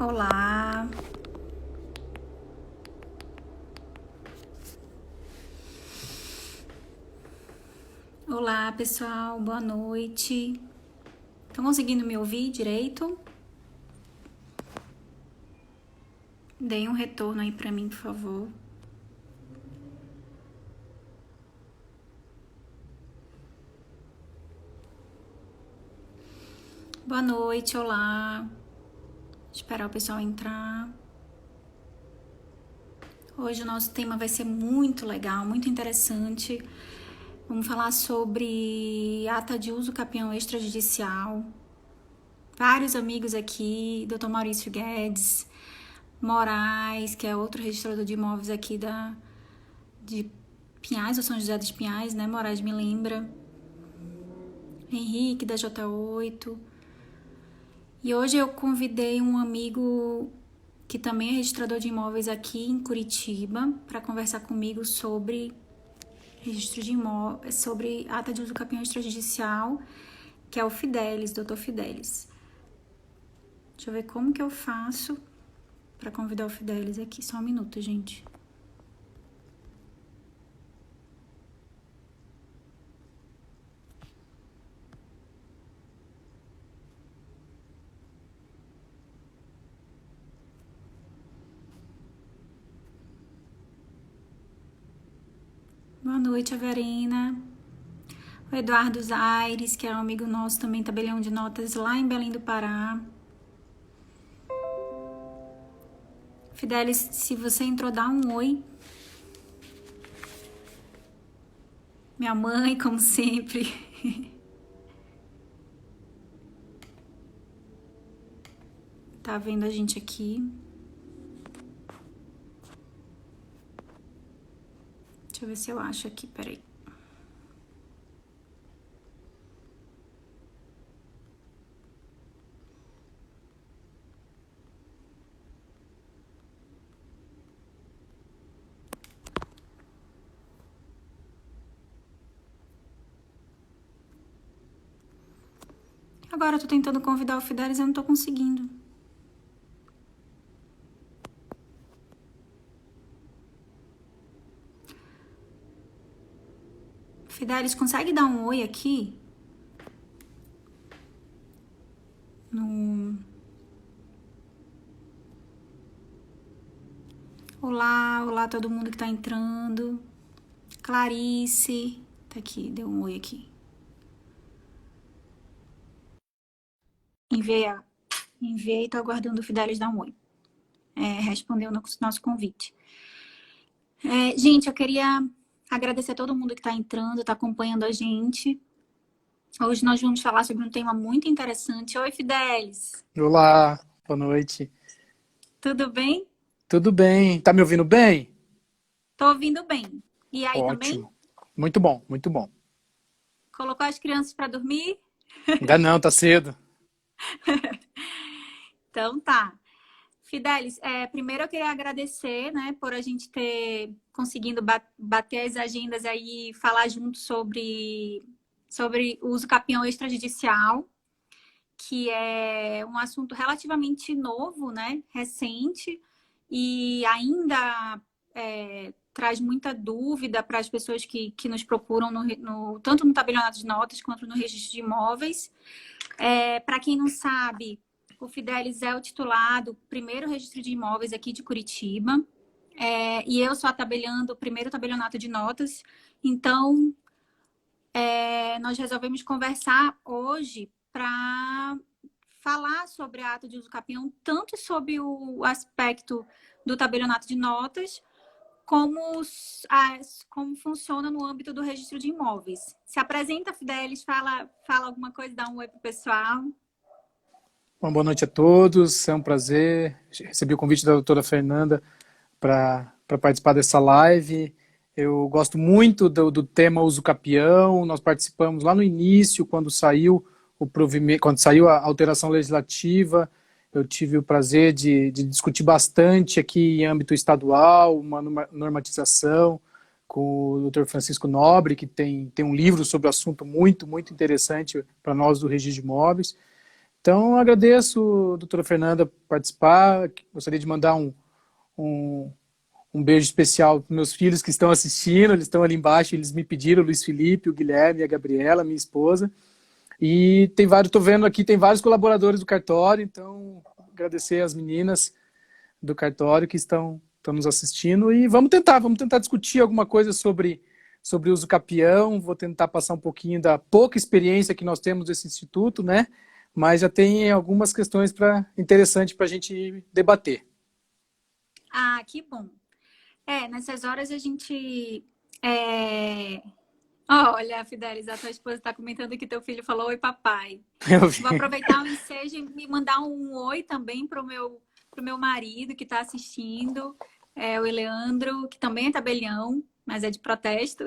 Olá, olá pessoal, boa noite. Estão conseguindo me ouvir direito? Deem um retorno aí pra mim, por favor. Boa noite, olá. Esperar o pessoal entrar. Hoje o nosso tema vai ser muito legal, muito interessante. Vamos falar sobre ata de uso capião extrajudicial. Vários amigos aqui, Dr. Maurício Guedes, Moraes, que é outro registrador de imóveis aqui de Pinhais, ou São José dos Pinhais, né? Moraes me lembra. Henrique, da J8. E hoje eu convidei um amigo que também é registrador de imóveis aqui em Curitiba para conversar comigo sobre registro de imóveis, sobre ata de uso capião extrajudicial, que é o Fidelis, Dr. Fidelis. Deixa eu ver como que eu faço para convidar o Fidelis aqui. Só um minuto, gente. Boa noite, Verena. O Eduardo Zaires, que é um amigo nosso também, tabelião de notas lá em Belém do Pará. Fidelis, se você entrou, dá um oi. Minha mãe, como sempre. Tá vendo a gente aqui. Deixa eu ver se eu acho aqui, peraí. Agora eu tô tentando convidar o Fidelis e eu não tô conseguindo. Fidelis, consegue dar um oi aqui? Olá, olá todo mundo que tá entrando. Clarice, tá aqui, deu um oi aqui. Enviei, tô aguardando o Fidelis dar um oi. Respondeu o nosso convite. Gente, eu queria agradecer a todo mundo que tá entrando, tá acompanhando a gente. Hoje nós vamos falar sobre um tema muito interessante. Oi, Fidelis. Olá, boa noite. Tudo bem? Tudo bem? Tá me ouvindo bem? Tô ouvindo bem. E aí também? Ótimo. Muito bom, muito bom. Colocou as crianças para dormir? Ainda não, tá cedo. Então tá. Fidelis, primeiro eu queria agradecer, né, por a gente ter conseguido bater as agendas aí e falar junto sobre o uso capião extrajudicial, que é um assunto relativamente novo, né, recente, e ainda traz muita dúvida para as pessoas que nos procuram tanto no tabelionato de notas quanto no registro de imóveis. Para quem não sabe, o Fidelis é o titulado primeiro registro de imóveis aqui de Curitiba. E eu sou a tabeliando o primeiro tabelionato de notas. Então, nós resolvemos conversar hoje para falar sobre a ata de uso capião, tanto sobre o aspecto do tabelionato de notas, como funciona no âmbito do registro de imóveis. Se apresenta, Fidelis, fala alguma coisa, dá um oi pro pessoal. Uma boa noite a todos, é um prazer. Recebi o convite da doutora Fernanda para participar dessa live. Eu gosto muito do tema uso capião. Nós participamos lá no início, quando saiu o provimento, quando saiu a alteração legislativa. Eu tive o prazer de discutir bastante aqui em âmbito estadual, uma normatização com o Dr. Francisco Nobre, que tem um livro sobre o assunto muito, muito interessante para nós do registro de imóveis. Então, eu agradeço, doutora Fernanda, por participar. Gostaria de mandar um, um beijo especial para meus filhos que estão assistindo, eles estão ali embaixo, eles me pediram, o Luiz Felipe, o Guilherme, a Gabriela, minha esposa. E tem vários, estou vendo aqui, tem vários colaboradores do cartório, então agradecer às meninas do cartório que estão nos assistindo e vamos tentar discutir alguma coisa sobre uso capião, vou tentar passar um pouquinho da pouca experiência que nós temos desse instituto, né? Mas já tem algumas questões interessantes para a gente debater. Ah, que bom. Nessas horas a gente... Olha, Fidelis, a tua esposa está comentando que teu filho falou oi, papai. Vou aproveitar o ensejo e me mandar um oi também pro meu marido que está assistindo, o Eleandro, que também é tabelião, mas é de protesto.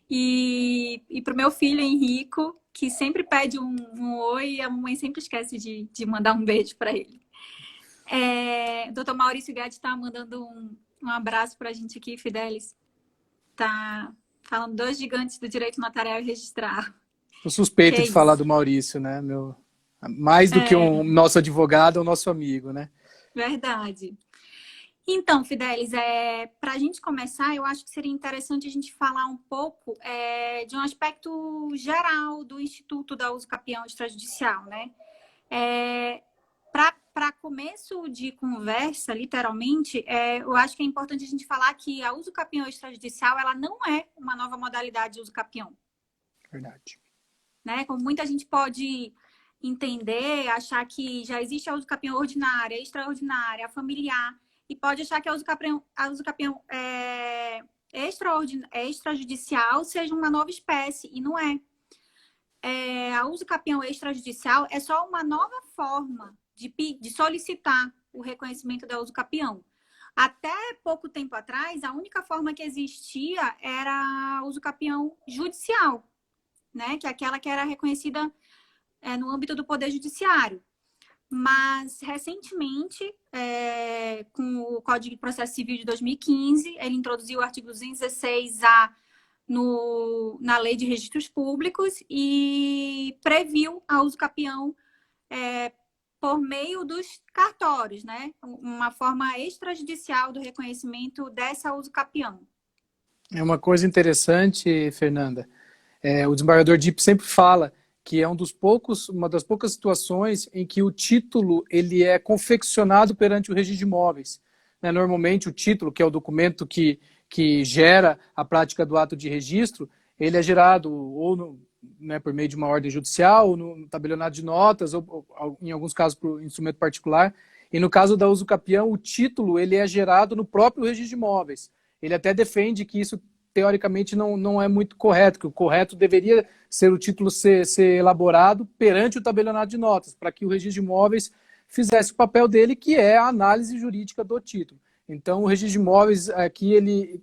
E pro meu filho, Henrico, que sempre pede um oi e a mamãe sempre esquece de mandar um beijo para ele. O doutor Maurício Guedes está mandando um abraço para a gente aqui, Fidelis. Tá falando 2 gigantes do direito notarial e registrar. Eu suspeito de falar do Maurício, né? Mais do que um nosso advogado, é o nosso amigo, né? Verdade. Então, Fidelis, para a gente começar, eu acho que seria interessante a gente falar um pouco de um aspecto geral do Instituto da Uso Capião Extrajudicial, né? Para começo de conversa, literalmente, eu acho que é importante a gente falar que a uso capião extrajudicial, ela não é uma nova modalidade de uso capião. Verdade. Né? Como muita gente pode entender, achar que já existe a uso capião ordinária, extraordinária, familiar, e pode achar que a uso capião extrajudicial seja uma nova espécie, e não é. A uso capião extrajudicial é só uma nova forma de solicitar o reconhecimento da uso capião. Até pouco tempo atrás, a única forma que existia era a uso capião judicial, né? Que é aquela que era reconhecida no âmbito do Poder Judiciário. Mas, recentemente, com o Código de Processo Civil de 2015, ele introduziu o artigo 216A na Lei de Registros Públicos e previu a uso capião por meio dos cartórios, né? Uma forma extrajudicial do reconhecimento dessa uso capião. É uma coisa interessante, Fernanda. O desembargador Dipp sempre fala que é uma das poucas situações em que o título ele é confeccionado perante o registro de imóveis. Né? Normalmente, o título, que é o documento que gera a prática do ato de registro, ele é gerado ou por meio de uma ordem judicial, ou no tabelionato de notas, ou em alguns casos por instrumento particular. E no caso da uso capião, o título ele é gerado no próprio registro de imóveis. Ele até defende que isso, teoricamente, não é muito correto, que o correto deveria ser o título ser elaborado perante o tabelionato de notas, para que o registro de imóveis fizesse o papel dele, que é a análise jurídica do título. Então, o registro de imóveis aqui, ele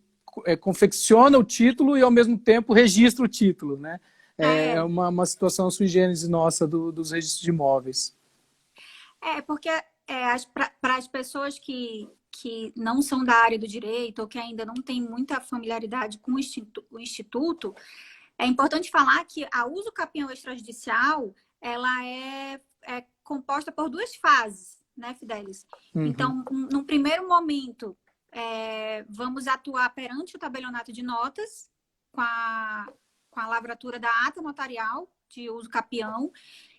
confecciona o título e, ao mesmo tempo, registra o título, né? É uma situação sui generis nossa dos registros de imóveis. Porque para as pessoas que não são da área do direito ou que ainda não têm muita familiaridade com o Instituto, é importante falar que a uso capião extrajudicial, ela é composta por 2 fases, né, Fidelis? Uhum. Então, num primeiro momento, vamos atuar perante o tabelionato de notas com a lavratura da ata notarial de uso capião.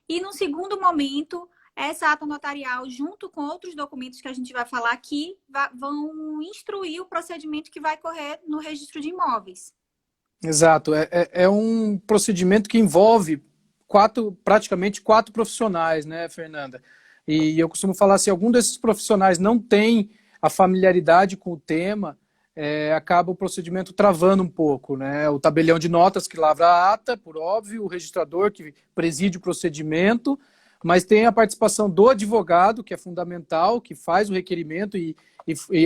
E, no segundo momento, essa ata notarial, junto com outros documentos que a gente vai falar aqui, vão instruir o procedimento que vai correr no registro de imóveis. Exato. É um procedimento que envolve praticamente 4 profissionais, né, Fernanda? E eu costumo falar, se algum desses profissionais não tem a familiaridade com o tema, acaba o procedimento travando um pouco, né? O tabelião de notas que lavra a ata, por óbvio, o registrador que preside o procedimento, mas tem a participação do advogado, que é fundamental, que faz o requerimento e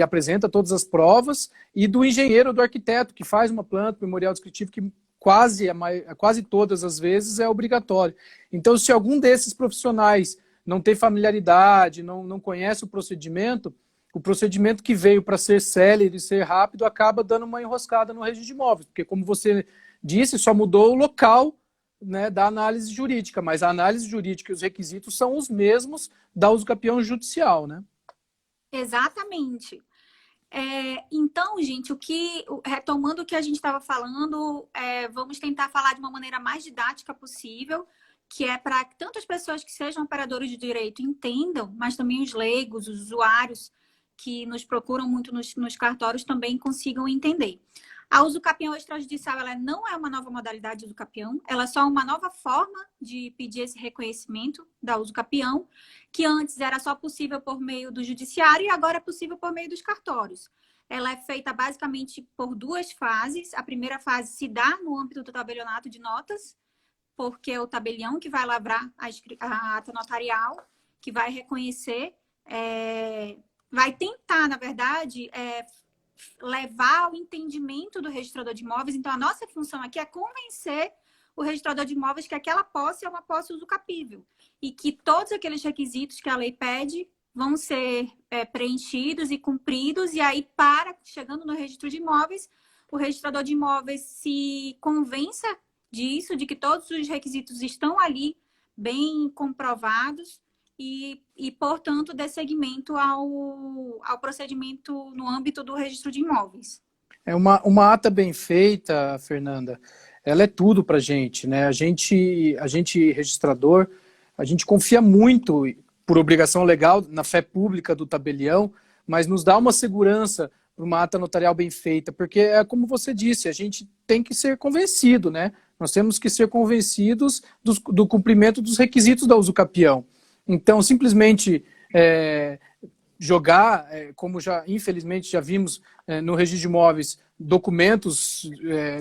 apresenta todas as provas, e do engenheiro ou do arquiteto, que faz uma planta, memorial descritivo, que quase todas as vezes é obrigatório. Então, se algum desses profissionais não tem familiaridade, não conhece o procedimento que veio para ser célere e ser rápido acaba dando uma enroscada no registro de imóveis, porque, como você disse, só mudou o local né, da análise jurídica, mas a análise jurídica e os requisitos são os mesmos da usucapião judicial, né? Exatamente. Então, gente, retomando o que a gente estava falando, vamos tentar falar de uma maneira mais didática possível, que é para que tanto as pessoas que sejam operadores de direito entendam, mas também os leigos, os usuários que nos procuram muito nos cartórios também consigam entender. A usucapião extrajudicial, ela não é uma nova modalidade de usucapião, ela é só uma nova forma de pedir esse reconhecimento da usucapião, que antes era só possível por meio do judiciário e agora é possível por meio dos cartórios. Ela é feita basicamente por duas fases. A primeira fase se dá no âmbito do tabelionato de notas, porque é o tabelião que vai lavrar a ata notarial, que vai reconhecer, vai tentar, na verdade, levar ao entendimento do registrador de imóveis. Então, a nossa função aqui é convencer o registrador de imóveis que aquela posse é uma posse usucapível e que todos aqueles requisitos que a lei pede vão ser preenchidos e cumpridos. E aí, chegando no registro de imóveis, o registrador de imóveis se convença disso, de que todos os requisitos estão ali bem comprovados e portanto, dê seguimento ao procedimento no âmbito do registro de imóveis. Uma ata bem feita, Fernanda, ela é tudo para a gente, né? A gente registrador, a gente confia muito, por obrigação legal, na fé pública do tabelião, mas nos dá uma segurança para uma ata notarial bem feita, porque é como você disse, a gente tem que ser convencido, né? Nós temos que ser convencidos do cumprimento dos requisitos da usucapião. Então, simplesmente jogar, como infelizmente já vimos no registro de imóveis, documentos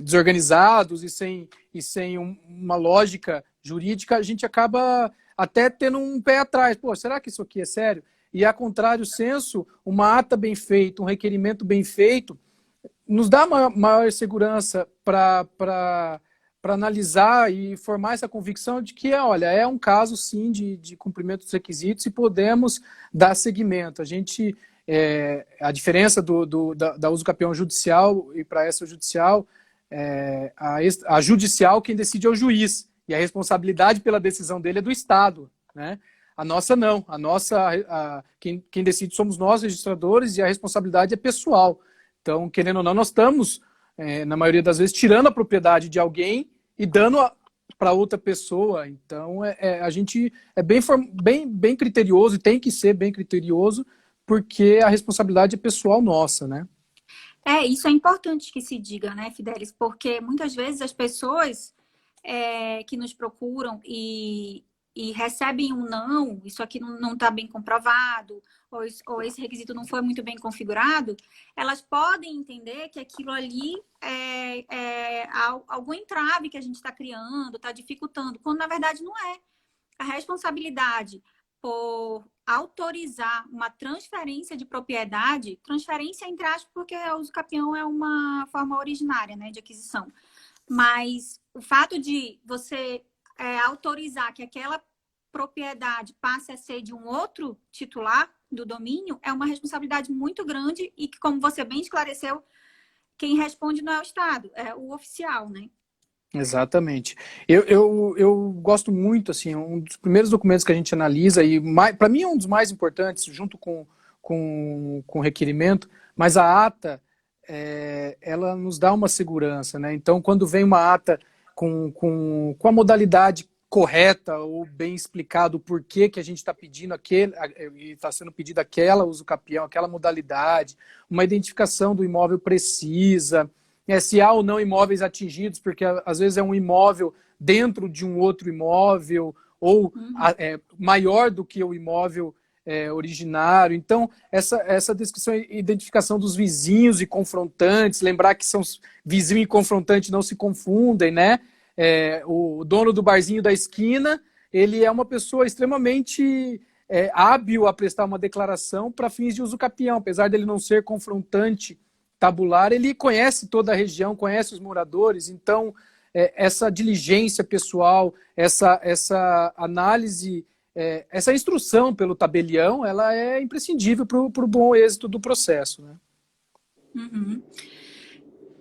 desorganizados e sem uma lógica jurídica, a gente acaba até tendo um pé atrás. Pô, será que isso aqui é sério? E, a contrário senso, uma ata bem feita, um requerimento bem feito, nos dá maior segurança para analisar e formar essa convicção de que, olha, é um caso, sim, de cumprimento dos requisitos e podemos dar seguimento. A diferença da usucapião judicial e para essa judicial, a judicial quem decide é o juiz, e a responsabilidade pela decisão dele é do Estado, né? A nossa não, quem decide somos nós, registradores, e a responsabilidade é pessoal. Então, querendo ou não, nós estamos, na maioria das vezes, tirando a propriedade de alguém e dando para outra pessoa. Então, a gente é bem criterioso, e tem que ser bem criterioso, porque a responsabilidade é pessoal nossa, né? Isso é importante que se diga, né, Fidelis? Porque muitas vezes as pessoas que nos procuram e recebem um não, isso aqui não está bem comprovado, ou esse requisito não foi muito bem configurado, elas podem entender que aquilo ali é algum entrave que a gente está criando, está dificultando, quando na verdade não é. A responsabilidade por autorizar uma transferência de propriedade, transferência entre aspas, porque o usucapião é uma forma originária, né, de aquisição. Mas o fato de você autorizar que aquela propriedade passe a ser de um outro titular do domínio é uma responsabilidade muito grande e que, como você bem esclareceu, quem responde não é o Estado, é o oficial, né? Exatamente. Eu gosto muito, assim, um dos primeiros documentos que a gente analisa, e para mim é um dos mais importantes, junto com o requerimento, mas a ata, ela nos dá uma segurança, né? Então, quando vem uma ata com a modalidade correta ou bem explicado o porquê que a gente está pedindo está sendo pedido aquela usucapião, aquela modalidade, uma identificação do imóvel precisa, se há ou não imóveis atingidos, porque às vezes é um imóvel dentro de um outro imóvel, ou maior do que o imóvel originário. Então, essa descrição e identificação dos vizinhos e confrontantes, lembrar que são vizinho e confrontante não se confundem, né? O dono do barzinho da esquina, ele é uma pessoa extremamente hábil a prestar uma declaração para fins de usucapião, apesar dele não ser confrontante tabular, ele conhece toda a região, conhece os moradores, então essa diligência pessoal, essa análise, essa instrução pelo tabelião, ela é imprescindível para o bom êxito do processo, né? Uhum.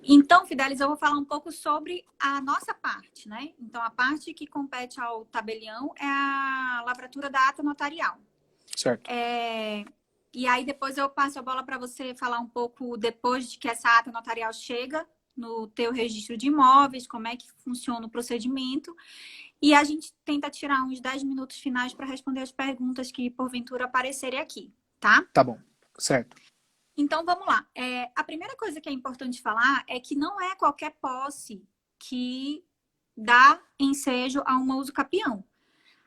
Então, Fidelis, eu vou falar um pouco sobre a nossa parte, né? Então, a parte que compete ao tabelião é a lavratura da ata notarial. Certo. E aí, depois eu passo a bola para você falar um pouco, depois de que essa ata notarial chega no teu registro de imóveis, como é que funciona o procedimento. E a gente tenta tirar uns 10 minutos finais para responder as perguntas que, porventura, aparecerem aqui, tá? Tá bom, certo. Então, vamos lá. A primeira coisa que é importante falar é que não é qualquer posse que dá ensejo a um usucapião.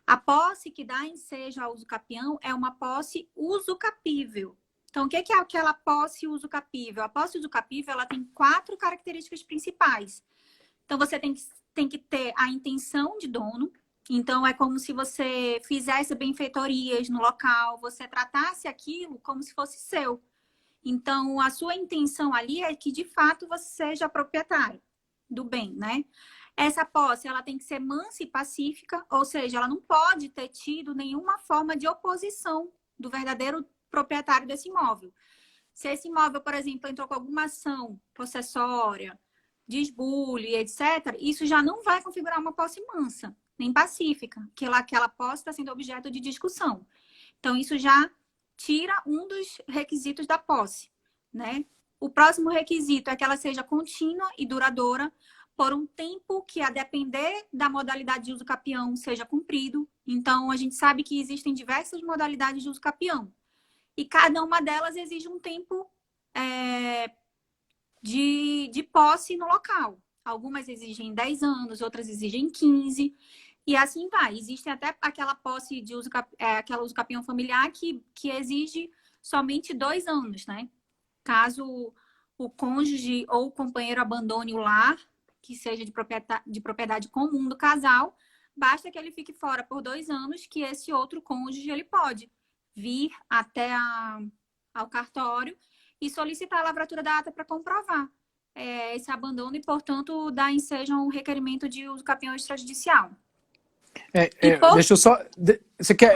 A posse que dá ensejo ao usucapião é uma posse usucapível. Então, o que é aquela posse usucapível? A posse usucapível, ela tem 4 características principais. Então, você tem que ter a intenção de dono. Então, é como se você fizesse benfeitorias no local, você tratasse aquilo como se fosse seu. Então, a sua intenção ali é que, de fato, você seja proprietário do bem, né? Essa posse, ela tem que ser mansa e pacífica, ou seja, ela não pode ter tido nenhuma forma de oposição do verdadeiro proprietário desse imóvel. Se esse imóvel, por exemplo, entrou com alguma ação possessória, de esbulho, etc., isso já não vai configurar uma posse mansa, nem pacífica, que aquela posse está sendo objeto de discussão. Então, isso já tira um dos requisitos da posse, né? O próximo requisito é que ela seja contínua e duradoura por um tempo que, a depender da modalidade de uso capião, seja cumprido. Então, a gente sabe que existem diversas modalidades de uso capião. E cada uma delas exige um tempo de posse no local. Algumas exigem 10 anos, outras exigem 15. E assim vai. Existe até aquela posse de aquela uso capião familiar que exige somente 2 anos, né? Caso o cônjuge ou o companheiro abandone o lar, que seja de propriedade comum do casal, basta que ele fique fora por 2 anos, que esse outro cônjuge ele pode vir até ao cartório e solicitar a lavratura da ata para comprovar esse abandono e, portanto, dar ensejo a um requerimento de uso capião extrajudicial. Deixa eu só.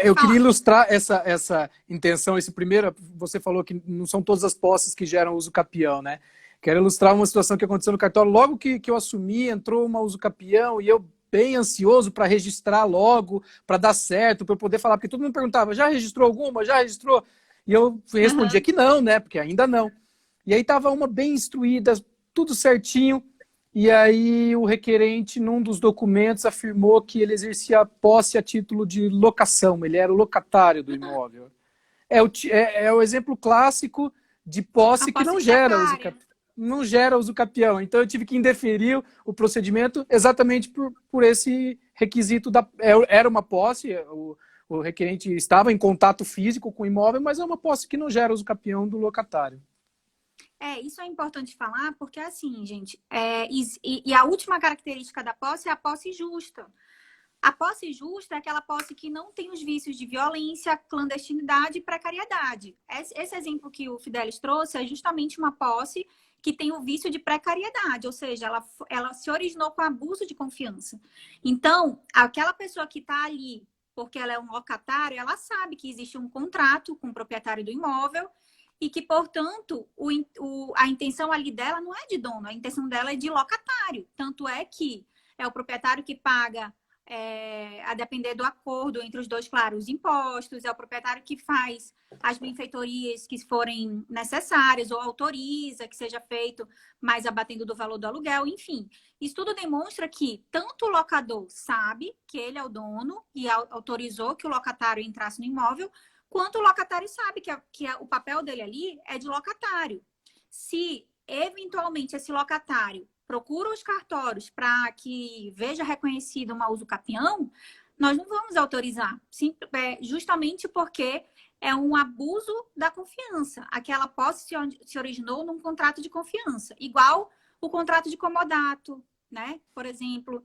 Eu queria ilustrar essa intenção, esse primeiro. Você falou que não são todas as posses que geram uso capião, né? Quero ilustrar uma situação que aconteceu no cartório. Logo que eu assumi, entrou uma uso capião e eu, bem ansioso para registrar logo, para dar certo, para eu poder falar, porque todo mundo perguntava: já registrou alguma? Já registrou? E eu respondia que não, né? Porque ainda não. E aí estava uma bem instruída, tudo certinho. E aí o requerente, num dos documentos, afirmou que ele exercia a posse a título de locação, ele era o locatário do imóvel. É o exemplo clássico de posse que não gera usucapião. Então eu tive que indeferir o procedimento exatamente por esse requisito. Era uma posse, o requerente estava em contato físico com o imóvel, mas é uma posse que não gera usucapião do locatário. Isso é importante falar, porque assim, gente, e a última característica da posse é a posse justa. A posse justa é aquela posse que não tem os vícios de violência, clandestinidade e precariedade. Esse exemplo que o Fidelis trouxe é justamente uma posse que tem o vício de precariedade, ou seja, ela se originou com abuso de confiança. Então, aquela pessoa que está ali, porque ela é um locatário, ela sabe que existe um contrato com o proprietário do imóvel, e que, portanto, a intenção ali dela não é de dono, a intenção dela é de locatário. Tanto é que é o proprietário que paga, a depender do acordo entre os dois, claro, os impostos, é o proprietário que faz as benfeitorias que forem necessárias, ou autoriza que seja feito, mas abatendo do valor do aluguel, enfim. Isso tudo demonstra que tanto o locador sabe que ele é o dono e autorizou que o locatário entrasse no imóvel, quanto o locatário sabe que o papel dele ali é de locatário. Se, eventualmente, esse locatário procura os cartórios para que veja reconhecido uma usucapião, nós não vamos autorizar, justamente porque é um abuso da confiança. Aquela posse se originou num contrato de confiança, igual o contrato de comodato, né? Por exemplo,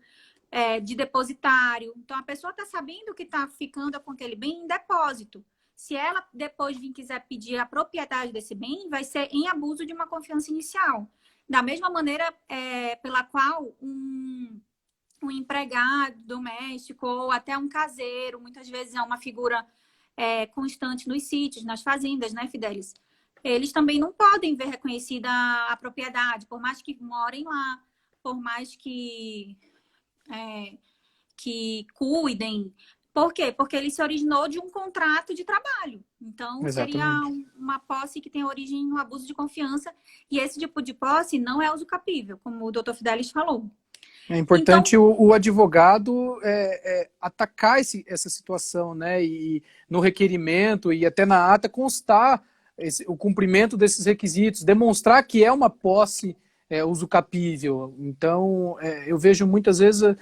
de depositário. Então, a pessoa está sabendo que está ficando com aquele bem em depósito. Se ela depois quiser pedir a propriedade desse bem, vai ser em abuso de uma confiança inicial. Da mesma maneira pela qual um empregado doméstico ou até um caseiro, muitas vezes é uma figura constante nos sítios, nas fazendas, né, Fidelis? eles também não podem ver reconhecida a propriedade, por mais que morem lá, por mais que cuidem. Por quê? Porque ele se originou de um contrato de trabalho. Então, seria Exatamente. uma posse que tem origem no abuso de confiança. E esse tipo de posse não é usucapível, como o doutor Fidelis falou. É Então, importante o advogado atacar essa situação, né? E no requerimento e até na ata constar o cumprimento desses requisitos, demonstrar que é uma posse usucapível. Então, eu vejo muitas vezes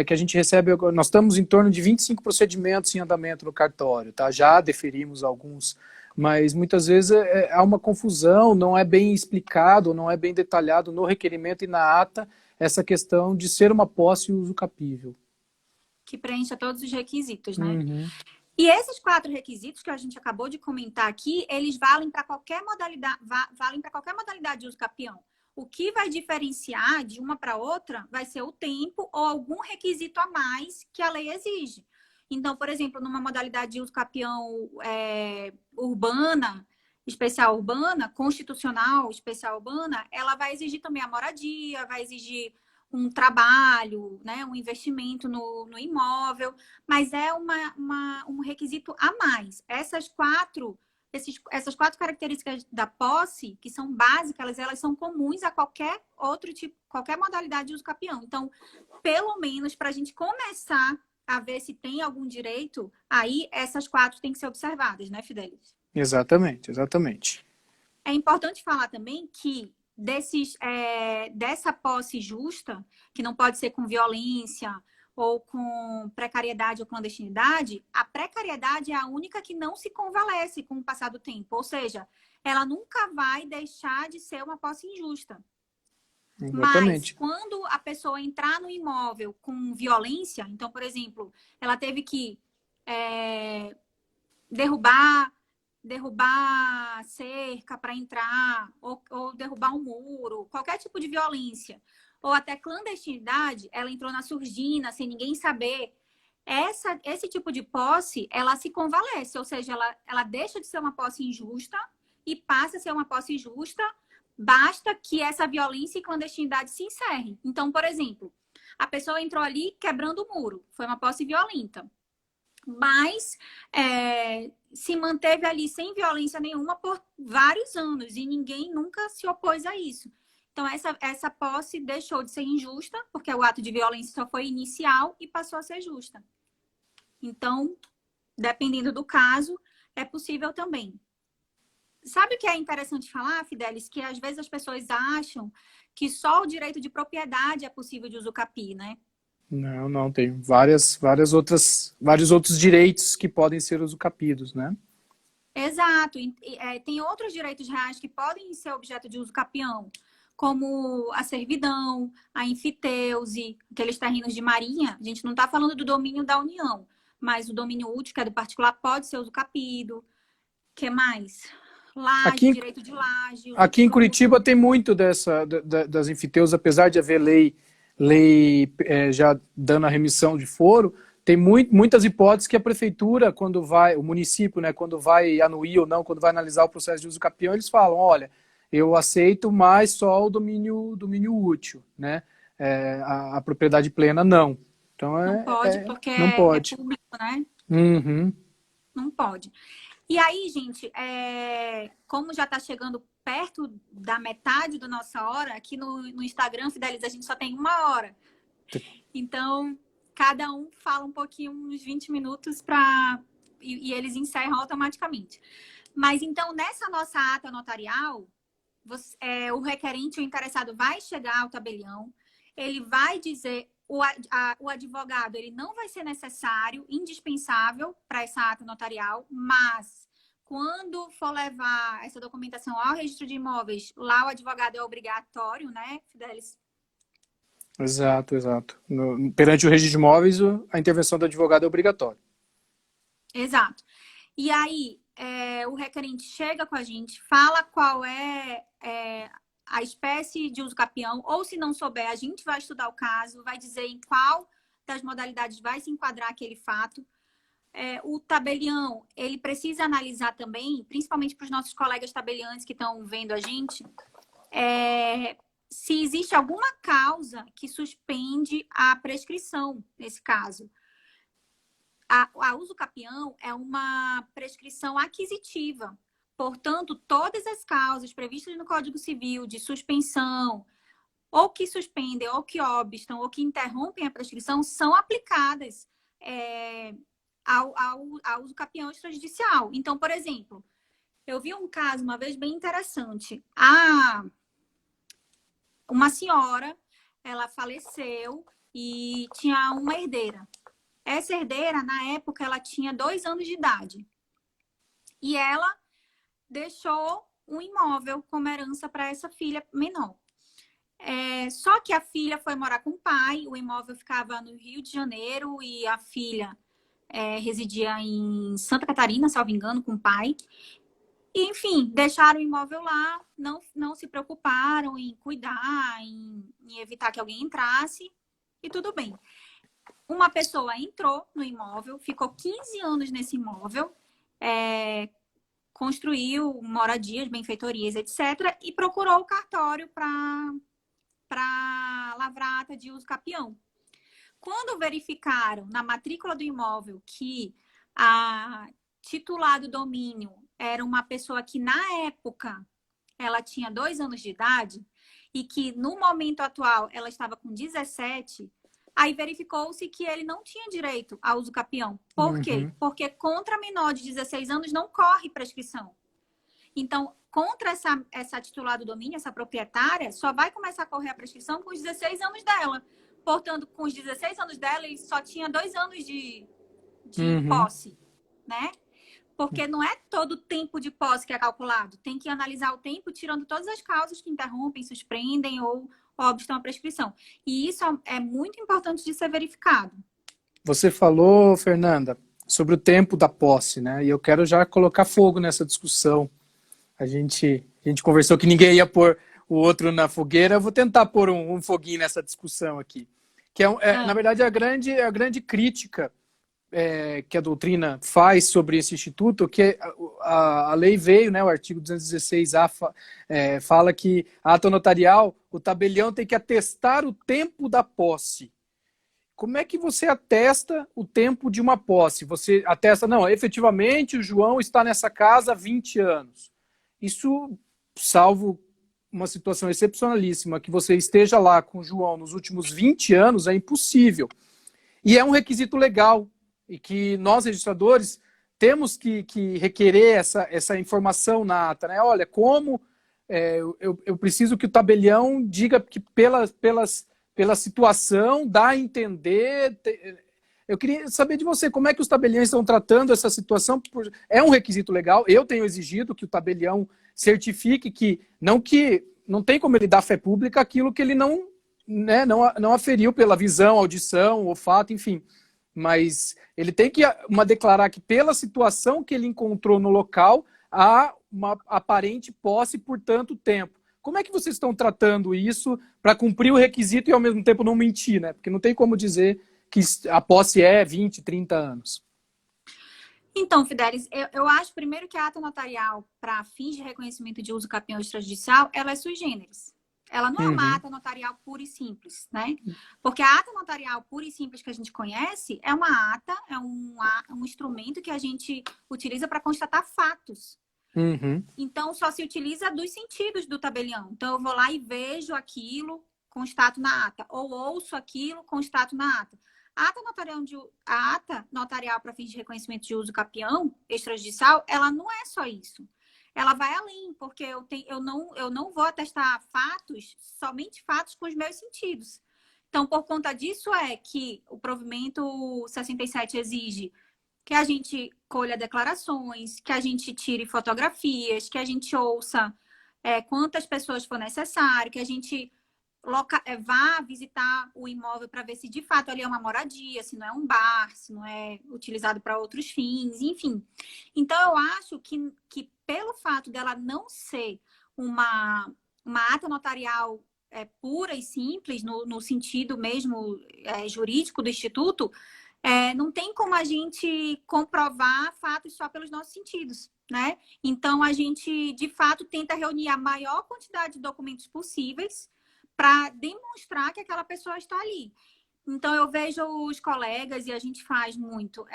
que a gente recebe, nós estamos em torno de 25 procedimentos em andamento no cartório, tá? Já deferimos alguns, mas muitas vezes há uma confusão, não é bem explicado, não é bem detalhado no requerimento e na ata essa questão de ser uma posse usucapível. que preencha todos os requisitos, né? Uhum. E esses 4 requisitos que a gente acabou de comentar aqui, eles valem para qualquer modalidade de uso capião. O que vai diferenciar de uma para outra vai ser o tempo ou algum requisito a mais que a lei exige. Então, por exemplo, numa modalidade de uso capião urbana, especial urbana, constitucional, especial urbana, ela vai exigir também a moradia, vai exigir um trabalho, né, um investimento no imóvel, mas é um requisito a mais. Essas 4 características da posse, que são básicas, elas são comuns a qualquer outro tipo, qualquer modalidade de uso capião. Então, pelo menos para a gente começar a ver se tem algum direito, aí essas 4 têm que ser observadas, né, Fidelis? Exatamente, exatamente. É importante falar também que dessa posse justa, que não pode ser com violência ou com precariedade ou clandestinidade, a precariedade é a única que não se convalesce com o passar do tempo. Ou seja, ela nunca vai deixar de ser uma posse injusta. Mas Exatamente. quando a pessoa entrar no imóvel com violência, então, por exemplo, ela teve que derrubar cerca para entrar, ou derrubar um muro, qualquer tipo de violência, ou até clandestinidade, ela entrou na surdina sem ninguém saber. Esse tipo de posse, ela se convalesce, ou seja, ela deixa de ser uma posse injusta e passa a ser uma posse justa, basta que essa violência e clandestinidade se encerrem. Então, por exemplo, a pessoa entrou ali quebrando o muro, foi uma posse violenta, mas se manteve ali sem violência nenhuma por vários anos e ninguém nunca se opôs a isso. Então, essa posse deixou de ser injusta, porque o ato de violência só foi inicial e passou a ser justa. Então, dependendo do caso, é possível também. Sabe o que é interessante falar, Fidelis? Que às vezes as pessoas acham que só o direito de propriedade é possível de usucapi, né? Não, não, tem vários outros direitos que podem ser usucapidos, né? Exato. Tem outros direitos reais que podem ser objeto de uso capião, como a servidão, a enfiteuse, aqueles terrenos de marinha. A gente não está falando do domínio da União, mas o domínio útil, que é do particular, pode ser usucapido. O que mais? Aqui, Laje, direito de laje, aqui em usufruto. Curitiba tem muito das enfiteus, apesar de haver lei já dando a remissão de foro, tem muitas hipóteses que a prefeitura, quando vai, o município, né, quando vai anuir ou não, quando vai analisar o processo de uso capião, eles falam, olha, eu aceito mais só o domínio útil, né? A propriedade plena não. Então Não pode, porque não é pode. público, né? Uhum. Não pode. E aí, gente, como já está chegando perto da metade da nossa hora, aqui no Instagram, Fideliza, a gente só tem 1 hora. Então, cada um fala um pouquinho, uns 20 minutos, e eles encerram automaticamente. Mas, então, nessa nossa ata notarial, o requerente, o interessado, vai chegar ao tabelião, ele vai dizer, o advogado, ele não vai ser necessário, indispensável para essa ata notarial, mas quando for levar essa documentação ao registro de imóveis, lá o advogado é obrigatório, né, Fidelis? Exato, exato. Perante o registro de imóveis, a intervenção do advogado é obrigatória. Exato. E aí, o requerente chega com a gente, fala qual é a espécie de uso capião, ou se não souber, a gente vai estudar o caso, vai dizer em qual das modalidades vai se enquadrar aquele fato. o tabelião, ele precisa analisar também, principalmente para os nossos colegas tabeliães que estão vendo a gente, se existe alguma causa que suspende a prescrição nesse caso. A uso capião é uma prescrição aquisitiva. Portanto, todas as causas previstas no Código Civil de suspensão, ou que suspendem, ou que obstam, ou que interrompem a prescrição, são aplicadas ao uso capião extrajudicial. Então, por exemplo, eu vi um caso uma vez bem interessante. Uma senhora, ela faleceu e tinha uma herdeira. Essa herdeira, na época, ela tinha 2 anos de idade. E ela deixou um imóvel como herança para essa filha menor. Só que a filha foi morar com o pai, o imóvel ficava no Rio de Janeiro e a filha residia em Santa Catarina, salvo engano, com o pai. E, enfim, deixaram o imóvel lá, não se preocuparam em cuidar, em evitar que alguém entrasse, e tudo bem. Uma pessoa entrou no imóvel, ficou 15 anos nesse imóvel, construiu moradias, benfeitorias, etc., e procurou o cartório para lavrar a ata de uso capião. Quando verificaram na matrícula do imóvel que a titular do domínio era uma pessoa que, na época, ela tinha 2 anos de idade e que, no momento atual, ela estava com 17, aí verificou-se que ele não tinha direito ao uso capião. Por quê? Porque contra menor de 16 anos não corre prescrição. Então, contra essa titular do domínio, essa proprietária, só vai começar a correr a prescrição com os 16 anos dela. Portanto, com os 16 anos dela, ele só tinha 2 anos de posse, né? Porque não é todo o tempo de posse que é calculado. Tem que analisar o tempo tirando todas as causas que interrompem, suspendem ou obstam a prescrição. E isso é muito importante de ser verificado. Você falou, Fernanda, sobre o tempo da posse, né? E eu quero já colocar fogo nessa discussão. A gente conversou que ninguém ia pôr o outro na fogueira. Eu vou tentar pôr um foguinho nessa discussão aqui. Que na verdade, a grande crítica que a doutrina faz sobre esse instituto, que a lei veio, né, o artigo 216A fala que a ata notarial, o tabelião tem que atestar o tempo da posse. Como é que você atesta o tempo de uma posse? Você atesta, não, efetivamente o João está nessa casa há 20 anos. Isso, salvo uma situação excepcionalíssima, que você esteja lá com o João nos últimos 20 anos, é impossível. E é um requisito legal, e que nós, registradores, temos que requerer essa informação na ata, né? Olha, eu preciso que o tabelião diga que pela situação, dá a entender. Eu queria saber de você, como é que os tabeliões estão tratando essa situação? É um requisito legal, eu tenho exigido que o tabelião certifique que não tem como ele dar fé pública aquilo que ele não aferiu pela visão, audição, olfato, enfim. Mas ele tem que declarar que pela situação que ele encontrou no local, há uma aparente posse por tanto tempo. Como é que vocês estão tratando isso para cumprir o requisito e ao mesmo tempo não mentir, né? Porque não tem como dizer que a posse é 20, 30 anos. Então, Fidelis, eu acho primeiro que a ata notarial, para fins de reconhecimento de uso capião extrajudicial, ela é sui generis. Ela não é uma ata notarial pura e simples, né? Porque a ata notarial pura e simples que a gente conhece é uma ata, é um instrumento que a gente utiliza para constatar fatos. Então, só se utiliza dos sentidos do tabelião. Então, eu vou lá e vejo aquilo, constato na ata. Ou ouço aquilo, constato na ata. A ata notarial para fins de reconhecimento de uso capião extrajudicial, ela não é só isso. Ela vai além, porque eu não vou atestar somente fatos com os meus sentidos. Então, por conta disso é que o provimento 67 exige que a gente colha declarações, que a gente tire fotografias, que a gente ouça quantas pessoas for necessário, que a gente vá visitar o imóvel para ver se de fato ali é uma moradia, se não é um bar, se não é utilizado para outros fins, enfim. Então, eu acho que pelo fato dela não ser uma ata notarial pura e simples, no sentido mesmo jurídico do Instituto, não tem como a gente comprovar fatos só pelos nossos sentidos, né? Então, a gente, de fato, tenta reunir a maior quantidade de documentos possíveis para demonstrar que aquela pessoa está ali. Então, eu vejo os colegas, e a gente faz muito,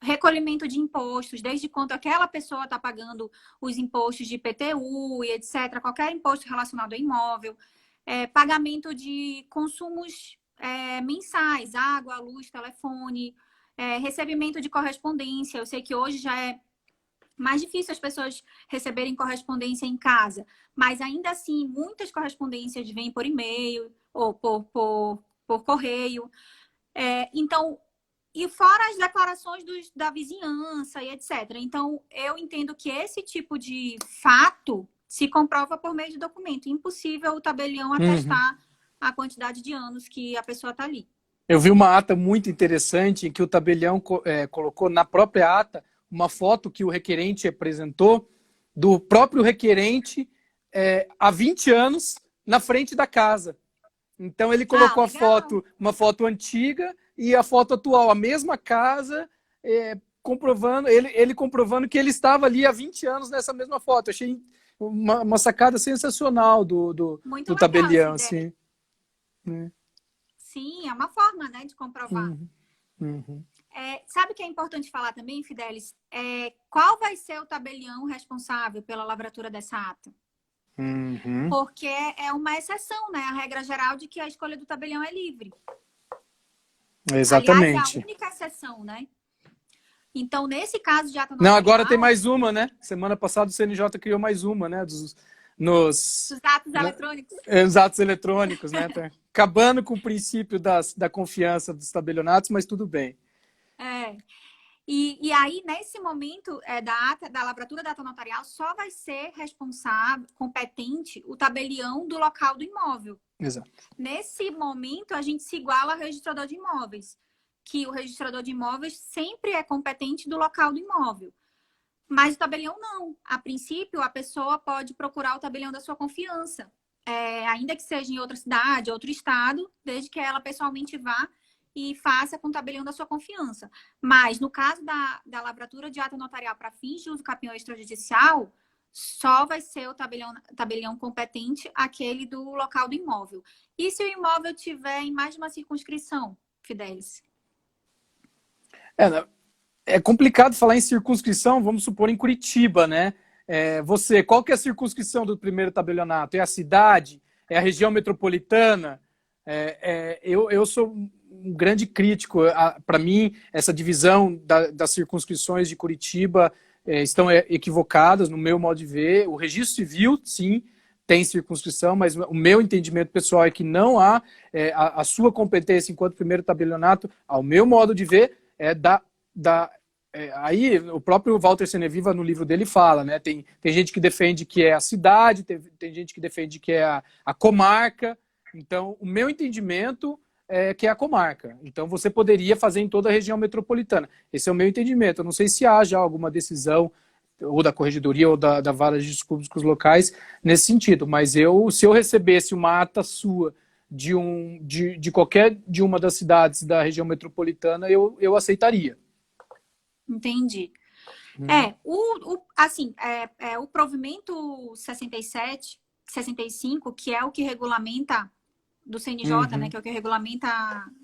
recolhimento de impostos, desde quanto aquela pessoa está pagando os impostos de IPTU e etc., qualquer imposto relacionado ao imóvel, pagamento de consumos mensais, água, luz, telefone, recebimento de correspondência. Eu sei que hoje já é mais difícil as pessoas receberem correspondência em casa, mas ainda assim, muitas correspondências vêm por e-mail ou por correio. Então, e fora as declarações da vizinhança e etc. Então, eu entendo que esse tipo de fato se comprova por meio de documento. Impossível o tabelião atestar a quantidade de anos que a pessoa está ali. Eu vi uma ata muito interessante em que o tabelião colocou na própria ata uma foto que o requerente apresentou do próprio requerente há 20 anos na frente da casa. Então ele colocou uma foto antiga e a foto atual, a mesma casa, comprovando, ele comprovando que ele estava ali há 20 anos nessa mesma foto. Eu achei uma sacada sensacional do tabelião. Assim. Sim, é uma forma, né, de comprovar. Sabe o que é importante falar também, Fidelis? Qual vai ser o tabelião responsável pela lavratura dessa ata? Porque é uma exceção, né? A regra geral de que a escolha do tabelião é livre. Exatamente. Aliás, é a única exceção, né? Então, nesse caso de ata notarial... Não, agora tem mais uma, né? Semana passada o CNJ criou mais uma, né? Dos atos eletrônicos. Os atos eletrônicos, né? Tá acabando com o princípio da confiança dos tabelionatos, mas tudo bem. E aí, nesse momento da lavratura da ata notarial, só vai ser responsável, competente, o tabelião do local do imóvel. Exato. Nesse momento, a gente se iguala ao registrador de imóveis, que o registrador de imóveis sempre é competente do local do imóvel. Mas o tabelião não. A princípio, a pessoa pode procurar o tabelião da sua confiança, ainda que seja em outra cidade, outro estado, desde que ela pessoalmente vá e faça com o tabelião da sua confiança. Mas, no caso da lavratura de ata notarial para fins de uso capião extrajudicial, só vai ser o tabelião competente aquele do local do imóvel. E se o imóvel tiver em mais de uma circunscrição, Fidelis? É complicado falar em circunscrição, vamos supor, em Curitiba, né? Qual que é a circunscrição do primeiro tabelionato? É a cidade? É a região metropolitana? Eu sou um grande crítico. Para mim, essa divisão das circunscrições de Curitiba estão equivocadas, no meu modo de ver. O registro civil, sim, tem circunscrição, mas o meu entendimento pessoal é que não há a sua competência enquanto primeiro tabelionato, ao meu modo de ver, aí o próprio Walter Seneviva no livro dele fala, né? Tem gente que defende que é a cidade, tem gente que defende que é a comarca. Então, o meu entendimento é que é a comarca. Então, você poderia fazer em toda a região metropolitana. Esse é o meu entendimento. Eu não sei se há já alguma decisão ou da corregedoria ou da vara de registros públicos locais nesse sentido. Mas se eu recebesse uma ata sua de qualquer de uma das cidades da região metropolitana, eu aceitaria. Entendi. O provimento 65, que é o que regulamenta do CNJ, né, que é o que regulamenta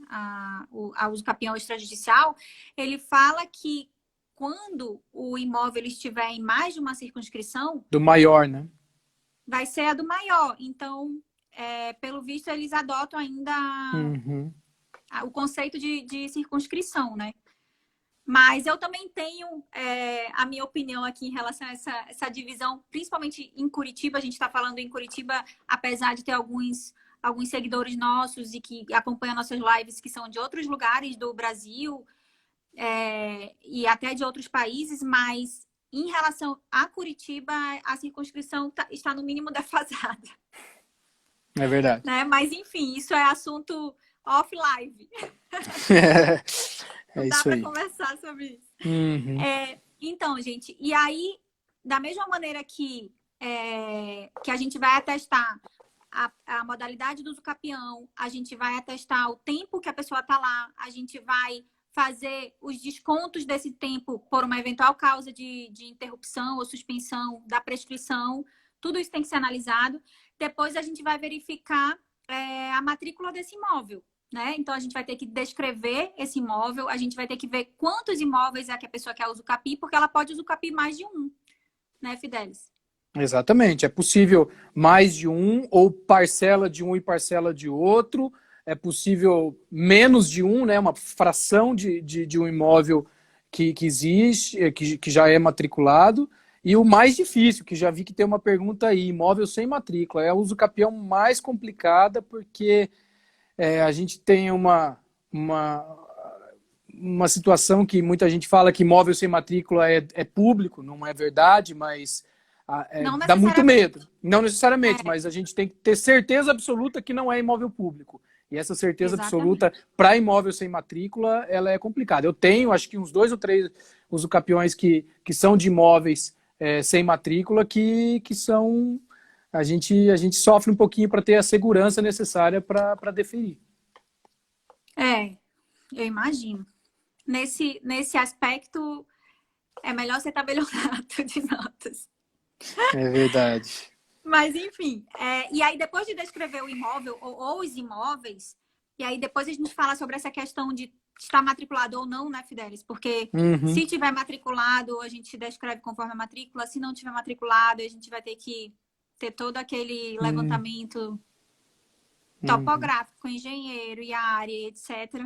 a uso capião extrajudicial, ele fala que quando o imóvel estiver em mais de uma circunscrição... Do maior, né? Vai ser a do maior. Então, pelo visto, eles adotam ainda o conceito de circunscrição, né? Mas eu também tenho a minha opinião aqui em relação a essa divisão, principalmente em Curitiba. A gente está falando em Curitiba, apesar de ter alguns seguidores nossos e que acompanham nossas lives que são de outros lugares do Brasil e até de outros países, mas em relação a Curitiba, a circunscrição está no mínimo defasada. É verdade. Né? Mas, enfim, isso é assunto off-live. Não dá para conversar sobre isso. Então, gente, e aí, da mesma maneira que a gente vai atestar a modalidade do uso capião, a gente vai atestar o tempo que a pessoa está lá, a gente vai fazer os descontos desse tempo por uma eventual causa de interrupção ou suspensão da prescrição. Tudo isso tem que ser analisado. Depois a gente vai verificar a matrícula desse imóvel, né? Então a gente vai ter que descrever esse imóvel, a gente vai ter que ver quantos imóveis é que a pessoa quer usucapi, porque ela pode usucapi mais de um, né, Fidelis? Exatamente. É possível mais de um, ou parcela de um e parcela de outro. É possível menos de um, né? Uma fração de um imóvel que existe, que já é matriculado. E o mais difícil, que já vi que tem uma pergunta aí, imóvel sem matrícula. É a usucapião mais complicada, porque a gente tem uma situação que muita gente fala que imóvel sem matrícula é público, não é verdade, mas dá muito medo. Não necessariamente, mas a gente tem que ter certeza absoluta que não é imóvel público. E essa certeza absoluta para imóvel sem matrícula, ela é complicada. Eu tenho, acho que uns 2 ou 3 usucapiões que são de imóveis sem matrícula, que são... A gente sofre um pouquinho para ter a segurança necessária para deferir. Eu imagino. Nesse aspecto, é melhor ser tabelionato de notas. É verdade. Mas, enfim. E aí, depois de descrever o imóvel ou os imóveis, e aí depois a gente fala sobre essa questão de estar matriculado ou não, né, Fidelis? Porque se tiver matriculado, a gente descreve conforme a matrícula. Se não tiver matriculado, a gente vai ter que ter todo aquele levantamento topográfico, com engenheiro e área, etc.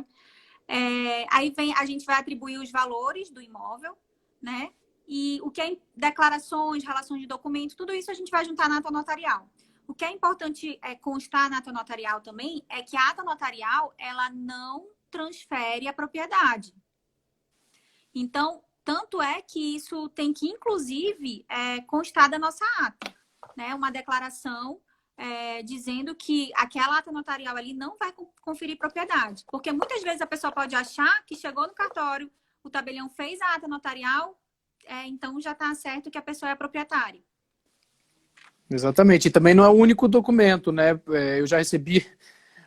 Aí a gente vai atribuir os valores do imóvel, né? E o que é declarações, relações de documento, tudo isso a gente vai juntar na ata notarial. O que é importante constar na ata notarial também é que a ata notarial, ela não transfere a propriedade. Então, tanto é que isso tem que, inclusive, constar da nossa ata, né? Uma declaração dizendo que aquela ata notarial ali não vai conferir propriedade. Porque muitas vezes a pessoa pode achar que chegou no cartório, o tabelião fez a ata notarial, então já está certo que a pessoa é proprietária. Exatamente. E também não é o único documento, né? Eu já recebi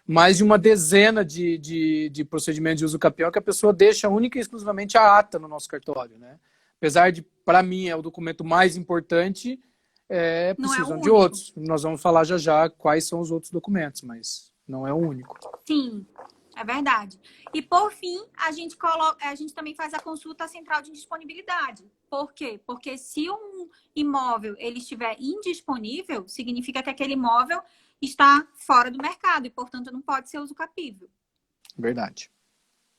mais de uma dezena de procedimentos de uso capião que a pessoa deixa única e exclusivamente a ata no nosso cartório, né? Apesar de, para mim, é o documento mais importante, precisam de outros. Nós vamos falar já quais são os outros documentos, mas não é o único. Sim, é verdade. E, por fim, a gente também faz a consulta central de indisponibilidade. Por quê? Porque se um imóvel ele estiver indisponível, significa que aquele imóvel está fora do mercado e, portanto, não pode ser usucapível. Verdade.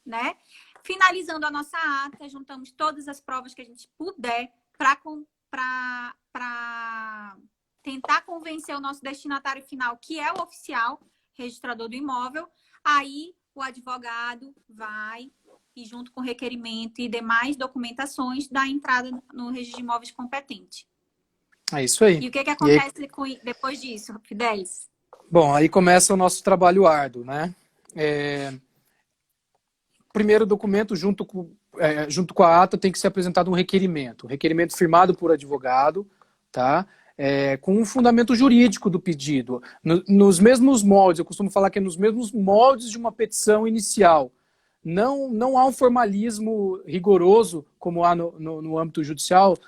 Né? Finalizando a nossa ata, juntamos todas as provas que a gente puder para tentar convencer o nosso destinatário final, que é o oficial registrador do imóvel. Aí o advogado vai e, junto com o requerimento e demais documentações, dá entrada no registro de imóveis competente. É isso aí. E o que acontece depois disso, Fidelis? Bom, aí começa o nosso trabalho árduo, né? Primeiro documento, junto com a ata, tem que ser apresentado um requerimento. Um requerimento firmado por advogado, tá? Com um fundamento jurídico do pedido. Nos mesmos moldes, eu costumo falar que é nos mesmos moldes de uma petição inicial. Não há um formalismo rigoroso, como há no âmbito judicial.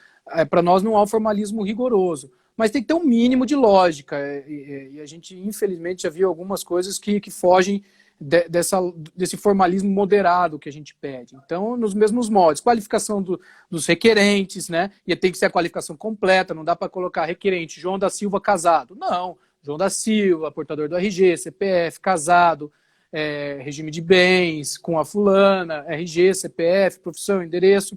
Para nós não há um formalismo rigoroso. Mas tem que ter um mínimo de lógica. E a gente, infelizmente, já viu algumas coisas que fogem desse formalismo moderado que a gente pede. Então, nos mesmos moldes, qualificação dos requerentes, né? E tem que ser a qualificação completa, não dá para colocar requerente João da Silva casado. Não, João da Silva, portador do RG, CPF, casado, regime de bens, com a fulana, RG, CPF, profissão, endereço.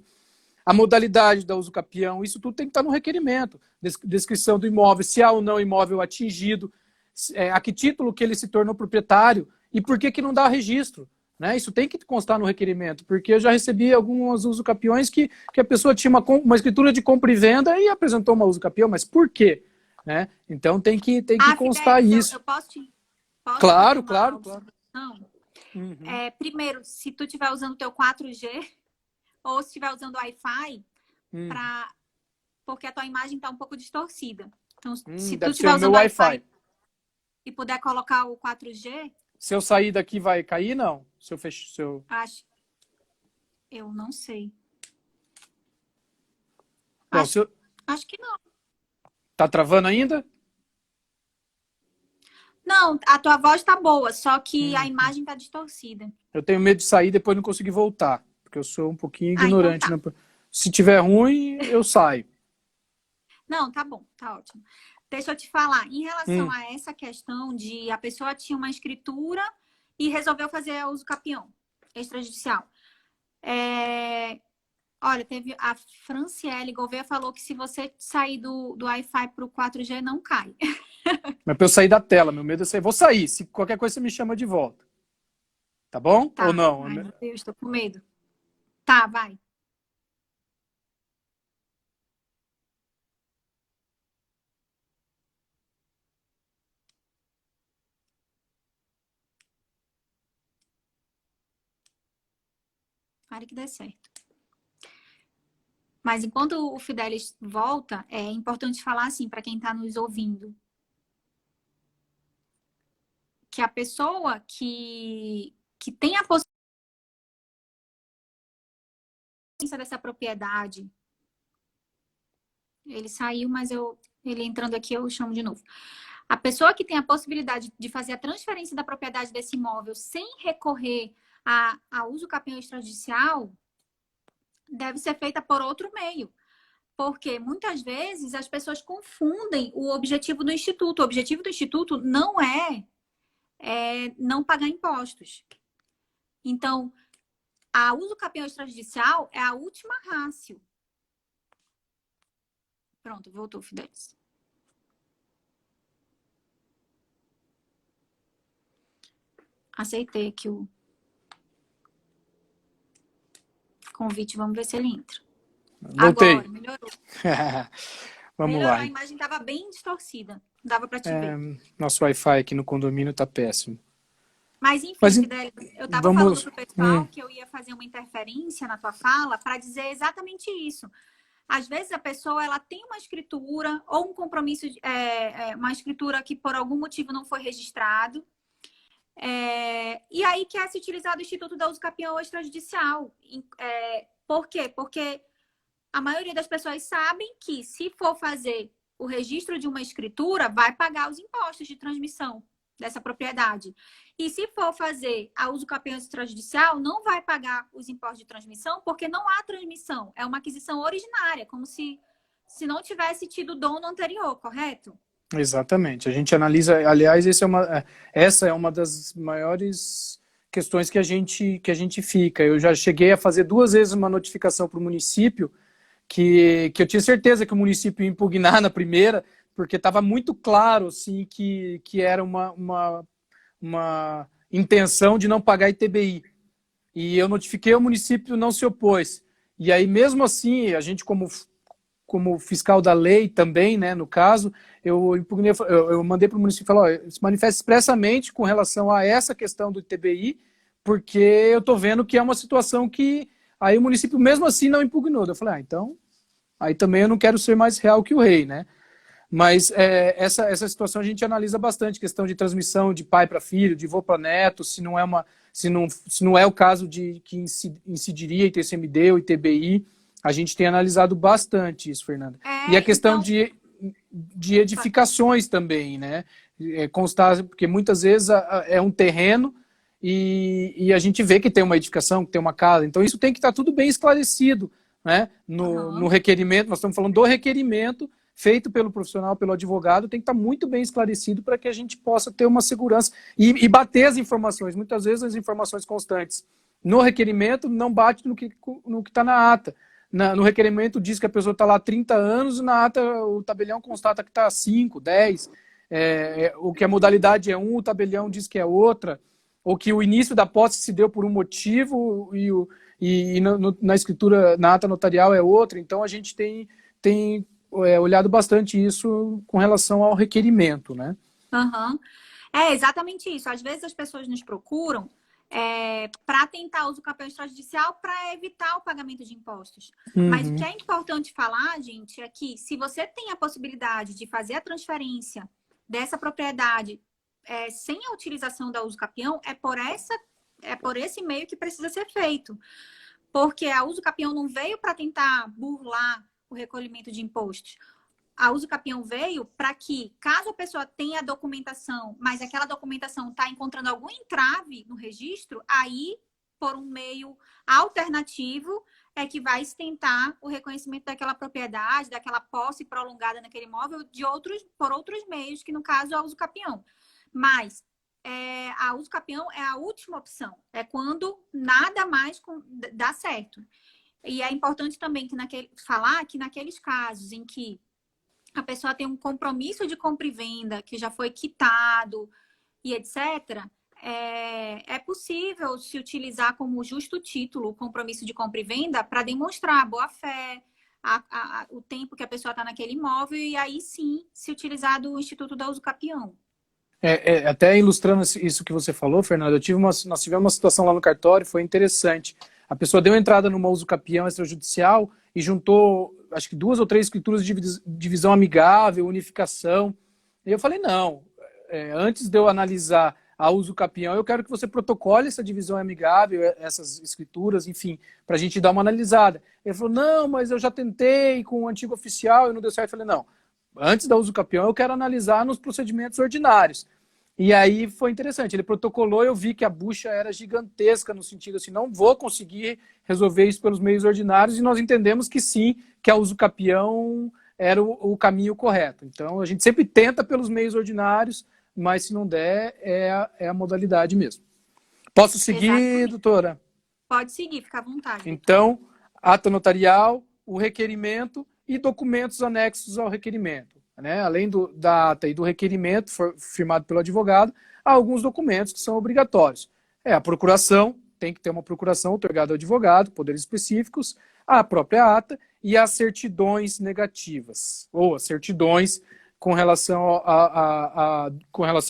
A modalidade da uso capião, isso tudo tem que estar no requerimento. Descrição do imóvel, se há ou não imóvel atingido, a que título que ele se tornou proprietário e por que não dá registro. Né? Isso tem que constar no requerimento, porque eu já recebi alguns uso capiões que a pessoa tinha uma escritura de compra e venda e apresentou uma uso capião, mas por quê? Né? Então tem que constar Fidelis, isso. Eu posso Claro. Não. Primeiro, se tu estiver usando o teu 4G ou se estiver usando Wi-Fi, porque a tua imagem está um pouco distorcida. Então, se tu estiver usando Wi-Fi, e puder colocar o 4G, Se eu sair daqui, vai cair, não? Se eu fechar, acho, eu não sei. Bom, Acho que não. tá travando ainda? Não, a tua voz tá boa, só que a imagem tá distorcida. Eu tenho medo de sair e depois não conseguir voltar, porque eu sou um pouquinho Então ignorante. tá. Se tiver ruim, eu saio. Não, tá bom, tá ótimo. Deixa eu te falar, em relação Hum. a essa questão de a pessoa tinha uma escritura e resolveu fazer uso capião extrajudicial. Olha, teve a Franciele Gouveia falou que se você sair do Wi-Fi para o 4G, não cai. Mas pra eu sair da tela, meu medo é sair. Vou sair, se qualquer coisa você me chama de volta. Tá bom? Ou Tá. não? Ai, meu Deus, tô com medo. Tá, vai. Para que dê certo. Mas enquanto o Fidelis volta, é importante falar assim, para quem está nos ouvindo, que a pessoa que tem a possibilidade dessa propriedade, ele saiu, mas ele entrando aqui eu chamo de novo. A pessoa que tem a possibilidade de fazer a transferência da propriedade desse imóvel sem recorrer a uso capião extrajudicial, deve ser feita por outro meio. Porque muitas vezes as pessoas confundem o objetivo do Instituto. O objetivo do Instituto não é não pagar impostos. Então, a uso capião extrajudicial é a última rácio. Pronto, voltou, Fidelis. Aceitei aqui o convite, vamos ver se ele entra. Voltei. Agora, melhorou. Vamos Melhorou, lá. a imagem estava bem distorcida. Não dava para te ver. Nosso Wi-Fi aqui no condomínio tá péssimo. Mas, enfim, Mas Fidelis, eu estava falando para o pessoal que eu ia fazer uma interferência na tua fala para dizer exatamente isso. Às vezes a pessoa ela tem uma escritura ou um compromisso, uma escritura que por algum motivo não foi registrado, e aí quer se utilizar do Instituto da Uso Capião Extrajudicial. Por quê? Porque a maioria das pessoas sabem que se for fazer o registro de uma escritura, vai pagar os impostos de transmissão dessa propriedade. E se for fazer a uso capião extrajudicial, não vai pagar os impostos de transmissão, porque não há transmissão. É uma aquisição originária, como se não tivesse tido dono anterior, correto? Exatamente. A gente analisa, aliás, essa é uma das maiores questões que a gente fica. Eu já cheguei a fazer 2 vezes uma notificação para o município que eu tinha certeza que o município ia impugnar na primeira, porque estava muito claro assim, que era uma intenção de não pagar ITBI. E eu notifiquei, o município não se opôs. E aí, mesmo assim, a gente, como fiscal da lei também, né, no caso, eu mandei para o município falar, se manifesta expressamente com relação a essa questão do ITBI, porque eu estou vendo que é uma situação que aí o município mesmo assim não impugnou. Eu falei, então, aí também eu não quero ser mais real que o rei, né? Mas essa situação a gente analisa bastante, questão de transmissão de pai para filho, de avô para neto, se não é o caso de que incidiria ITCMD ou ITBI, a gente tem analisado bastante isso, Fernanda. E a questão então de edificações também, né? Constar, porque muitas vezes é um terreno e a gente vê que tem uma edificação, que tem uma casa, então isso tem que estar tudo bem esclarecido, né? No requerimento, nós estamos falando do requerimento feito pelo profissional, pelo advogado, tem que estar muito bem esclarecido para que a gente possa ter uma segurança e bater as informações. Muitas vezes as informações constantes no requerimento não bate no que está na ata. No requerimento diz que a pessoa está lá há 30 anos e na ata o tabelião constata que está há 5, 10, ou que a modalidade é um, o tabelião diz que é outra, ou que o início da posse se deu por um motivo e na escritura, na ata notarial é outra. Então a gente tem olhado bastante isso com relação ao requerimento, né? Uhum. É exatamente isso. Às vezes as pessoas nos procuram para tentar uso capião extrajudicial para evitar o pagamento de impostos. Mas o que é importante falar, gente, é que se você tem a possibilidade de fazer a transferência dessa propriedade sem a utilização da usucapião, é por esse meio que precisa ser feito. Porque a usucapião não veio para tentar burlar o recolhimento de impostos. A usucapião veio para que, caso a pessoa tenha a documentação, mas aquela documentação está encontrando algum entrave no registro, aí, por um meio alternativo, é que vai sustentar o reconhecimento daquela propriedade, daquela posse prolongada naquele imóvel por outros meios, que no caso é a usucapião. Mas a usucapião é a última opção, é quando nada mais dá certo. E é importante também falar que naqueles casos em que a pessoa tem um compromisso de compra e venda que já foi quitado e etc., é possível se utilizar como justo título o compromisso de compra e venda para demonstrar a boa-fé, o tempo que a pessoa está naquele imóvel, e aí sim se utilizar do Instituto da Usucapião. Até ilustrando isso que você falou, Fernanda, nós tivemos uma situação lá no cartório, foi interessante. A pessoa deu entrada numa usucapião extrajudicial e juntou, acho que 2 ou 3 escrituras de divisão amigável, unificação. E eu falei, não, antes de eu analisar a usucapião, eu quero que você protocole essa divisão amigável, essas escrituras, enfim, para a gente dar uma analisada. Ele falou, não, mas eu já tentei com o antigo oficial e não deu certo. Eu falei, não, antes da usucapião eu quero analisar nos procedimentos ordinários. E aí foi interessante, ele protocolou, eu vi que a bucha era gigantesca, no sentido assim, não vou conseguir resolver isso pelos meios ordinários, e nós entendemos que sim, que a usucapião era o caminho correto. Então a gente sempre tenta pelos meios ordinários, mas se não der, é a modalidade mesmo. Posso seguir, exatamente, doutora? Pode seguir, fica à vontade. Então, ata notarial, o requerimento e documentos anexos ao requerimento. Né? Além da ata e do requerimento firmado pelo advogado, há alguns documentos que são obrigatórios. A procuração, tem que ter uma procuração otorgada ao advogado, poderes específicos, a própria ata e as certidões negativas, ou as certidões com relação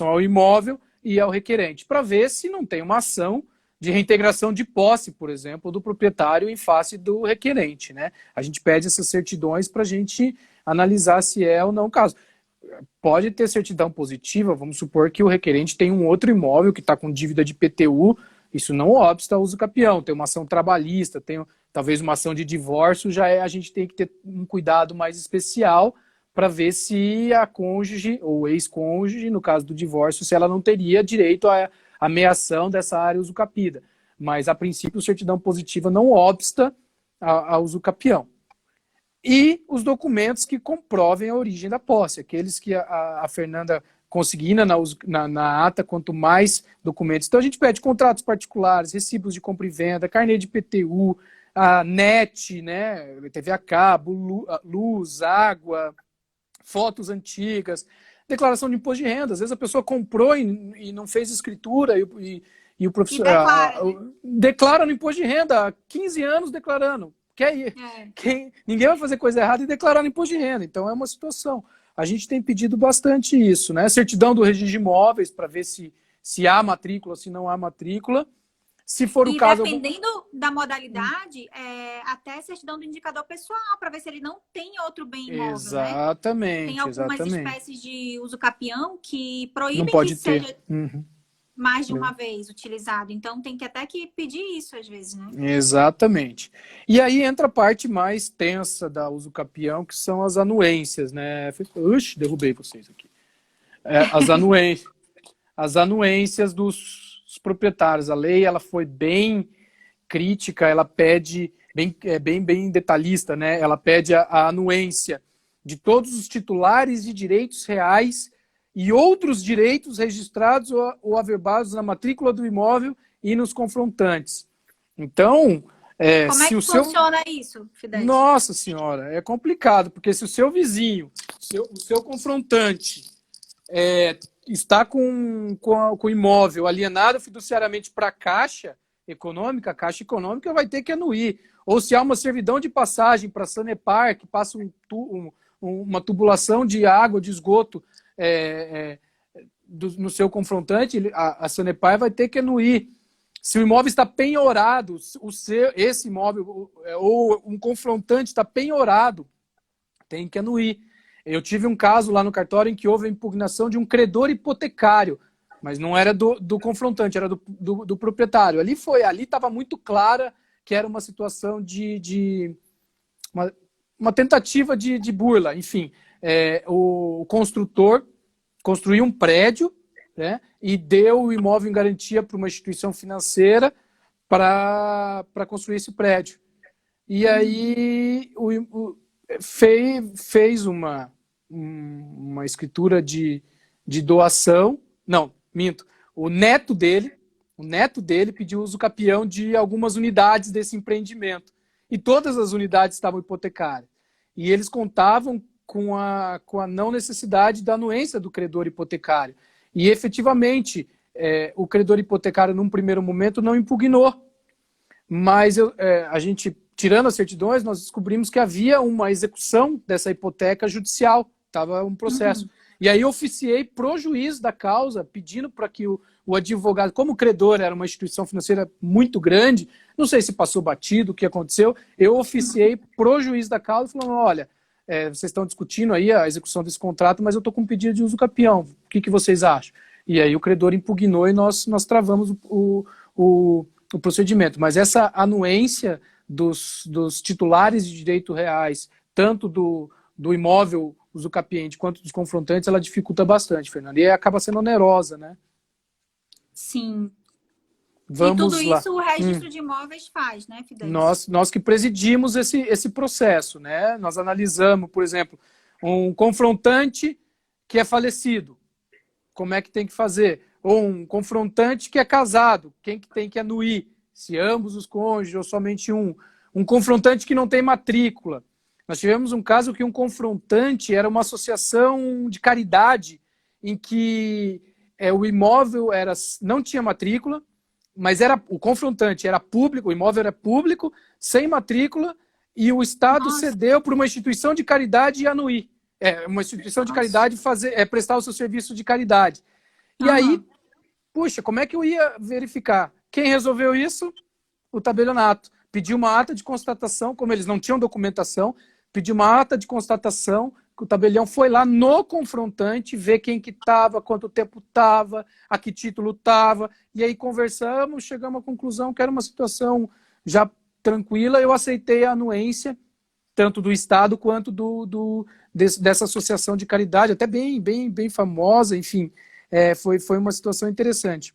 ao imóvel e ao requerente, para ver se não tem uma ação de reintegração de posse, por exemplo, do proprietário em face do requerente. Né? A gente pede essas certidões para a gente analisar se é ou não o caso. Pode ter certidão positiva, vamos supor que o requerente tem um outro imóvel que está com dívida de IPTU, isso não obsta ao usucapião, tem uma ação trabalhista, tem talvez uma ação de divórcio, a gente tem que ter um cuidado mais especial para ver se a cônjuge ou ex-cônjuge, no caso do divórcio, se ela não teria direito à meação dessa área usucapida. Mas, a princípio, certidão positiva não obsta ao usucapião. E os documentos que comprovem a origem da posse, aqueles que a Fernanda consigna na ata, quanto mais documentos. Então a gente pede contratos particulares, recibos de compra e venda, carnê de IPTU, a NET, né, TV a cabo, luz, água, fotos antigas, declaração de imposto de renda. Às vezes a pessoa comprou e não fez escritura e o professor declara no imposto de renda há 15 anos declarando. Ninguém vai fazer coisa errada e declarar no imposto de renda. Então é uma situação. A gente tem pedido bastante isso, né? Certidão do registro de imóveis para ver se há matrícula, se não há matrícula. Se for o caso. Dependendo da modalidade, até certidão do indicador pessoal, para ver se ele não tem outro bem imóvel. Exatamente. Né? Tem algumas espécies de usucapião que proíbem não pode que ter. seja mais de uma vez utilizado. Então tem que até que pedir isso às vezes, né? Exatamente. E aí entra a parte mais tensa da usucapião, que são as anuências, né? Uxi, derrubei vocês aqui. As anuências dos proprietários. A lei ela foi bem crítica, ela pede, bem detalhista, né? Ela pede a anuência de todos os titulares de direitos reais e outros direitos registrados ou averbados na matrícula do imóvel e nos confrontantes. Então, como é que funciona isso, Fidel? Nossa senhora, é complicado, porque se o seu vizinho, o seu confrontante está com o imóvel alienado fiduciariamente para a Caixa Econômica vai ter que anuir. Ou se há uma servidão de passagem para a Sanepar, que passa uma tubulação de água, de esgoto no seu confrontante, a Sanepar vai ter que anuir. Se o imóvel está penhorado, esse imóvel ou um confrontante está penhorado, tem que anuir. Eu tive um caso lá no cartório em que houve a impugnação de um credor hipotecário. mas não era do confrontante, era do proprietário. Ali estava muito clara que era uma situação de uma tentativa de burla. Enfim, o construtor construiu um prédio, né, e deu o imóvel em garantia para uma instituição financeira para construir esse prédio. E aí fez uma escritura de doação. Não, minto. O neto dele pediu uso capião de algumas unidades desse empreendimento. E todas as unidades estavam hipotecárias. E eles contavam com a não necessidade da anuência do credor hipotecário. E, efetivamente, o credor hipotecário, num primeiro momento, não impugnou. Mas a gente, tirando as certidões, nós descobrimos que havia uma execução dessa hipoteca judicial. Estava um processo. E aí eu oficiei pro juiz da causa, pedindo para que o advogado, como o credor era uma instituição financeira muito grande, não sei se passou batido, o que aconteceu, eu oficiei pro juiz da causa, falando, olha, vocês estão discutindo aí a execução desse contrato, mas eu estou com um pedido de uso capião, o que vocês acham? E aí o credor impugnou e nós travamos o procedimento. Mas essa anuência dos titulares de direitos reais, tanto do imóvel usucapiente quanto dos confrontantes, ela dificulta bastante, Fernanda. E acaba sendo onerosa, né? Sim. Vamos e tudo lá. Isso o registro de imóveis faz, né, Fidelis? Nós que presidimos esse processo, né? Nós analisamos, por exemplo, um confrontante que é falecido. Como é que tem que fazer? Ou um confrontante que é casado. Quem que tem que anuir? Se ambos os cônjuges ou somente um. Um confrontante que não tem matrícula. Nós tivemos um caso que um confrontante era uma associação de caridade em que o imóvel não tinha matrícula, mas o confrontante era público, o imóvel era público, sem matrícula, e o Estado cedeu para uma instituição de caridade anuir. Uma instituição de caridade prestar o seu serviço de caridade. E aí, puxa, como é que eu ia verificar? Quem resolveu isso? O tabelionato. Pediu uma ata de constatação, como eles não tinham documentação, pediu uma ata de constatação, que o tabelião foi lá no confrontante, ver quem que estava, quanto tempo estava, a que título estava, e aí conversamos, chegamos à conclusão que era uma situação já tranquila. Eu aceitei a anuência, tanto do Estado quanto dessa associação de caridade, até bem famosa, enfim, foi uma situação interessante.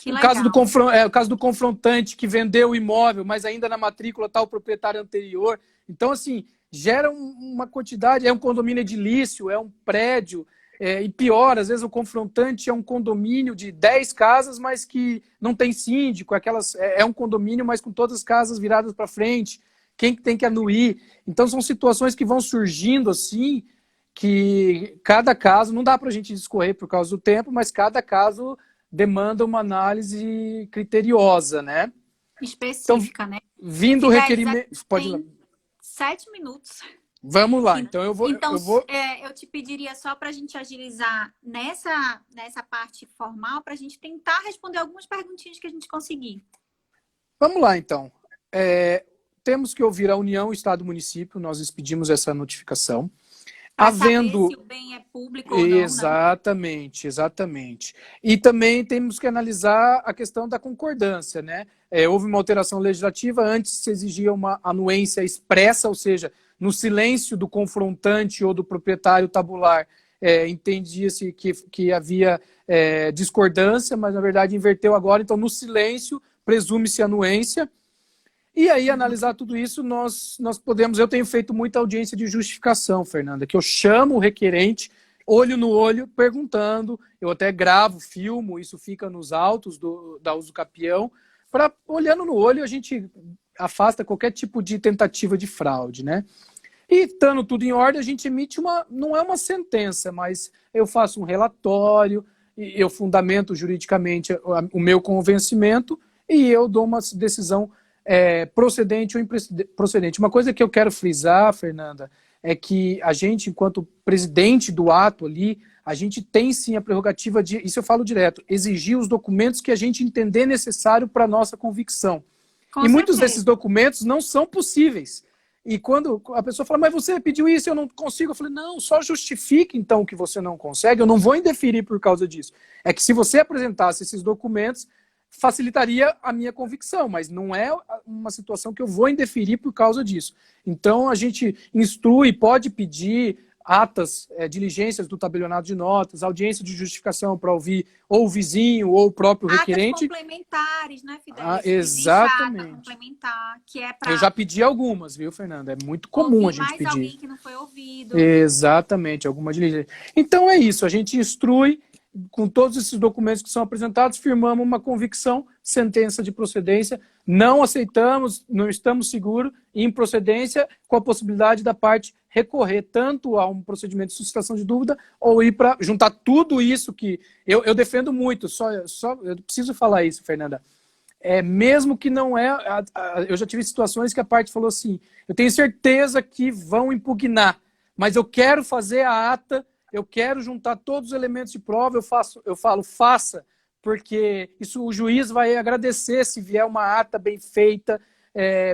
O caso do confrontante que vendeu o imóvel, mas ainda na matrícula está o proprietário anterior. Então, assim, gera uma quantidade, é um condomínio edilício, é um prédio, e pior, às vezes o confrontante é um condomínio de 10 casas, mas que não tem síndico, é um condomínio, mas com todas as casas viradas para frente, quem tem que anuir? Então, são situações que vão surgindo assim, que cada caso, não dá para a gente discorrer por causa do tempo, mas cada caso demanda uma análise criteriosa, né? Específica, então, né? Vindo o requerimento... Pode ir. 7 minutos. Vamos lá, então eu vou... eu te pediria só para a gente agilizar nessa parte formal, para a gente tentar responder algumas perguntinhas que a gente conseguir. Vamos lá, então. Temos que ouvir a União, Estado e Município, nós expedimos essa notificação. Havendo... saber se o bem é público ou não. Exatamente. E também temos que analisar a questão da concordância, né? Houve uma alteração legislativa, antes se exigia uma anuência expressa, ou seja, no silêncio do confrontante ou do proprietário tabular, entendia-se que havia discordância, mas na verdade inverteu agora, então no silêncio presume-se anuência. E aí, analisar tudo isso, nós podemos... Eu tenho feito muita audiência de justificação, Fernanda, que eu chamo o requerente, olho no olho, perguntando, eu até gravo, filmo, isso fica nos autos da usucapião, para, olhando no olho, a gente afasta qualquer tipo de tentativa de fraude, né? E, estando tudo em ordem, a gente emite não é uma sentença, mas eu faço um relatório, eu fundamento juridicamente o meu convencimento e eu dou uma decisão procedente ou improcedente. Uma coisa que eu quero frisar, Fernanda, é que a gente, enquanto presidente do ato ali, a gente tem sim a prerrogativa de, isso eu falo direto, exigir os documentos que a gente entender necessário para a nossa convicção. E muitos desses documentos não são possíveis. E quando a pessoa fala, mas você pediu isso, eu não consigo. Eu falei, não, só justifique então que você não consegue, eu não vou indeferir por causa disso. É que se você apresentasse esses documentos, facilitaria a minha convicção, mas não é uma situação que eu vou indeferir por causa disso. Então, a gente instrui, pode pedir atas, diligências do tabelionato de notas, audiência de justificação para ouvir ou o vizinho ou o próprio requerente. Atas complementares, né, Fidelis? Existe ata Exatamente. complementar, que é Eu para já pedi algumas, viu, Fernanda? É muito comum a ouvir gente mais pedir. alguém que não foi ouvido. Exatamente, alguma diligência. Então é isso, a gente instrui com todos esses documentos que são apresentados, firmamos uma convicção, sentença de procedência, não aceitamos, não estamos seguros, improcedência, com a possibilidade da parte recorrer tanto a um procedimento de suscitação de dúvida ou ir para juntar tudo isso que eu defendo muito, só eu preciso falar isso, Fernanda. Mesmo que não eu já tive situações que a parte falou assim, eu tenho certeza que vão impugnar, mas eu quero fazer a ata, eu quero juntar todos os elementos de prova, eu falo, faça, porque isso o juiz vai agradecer se vier uma ata bem feita,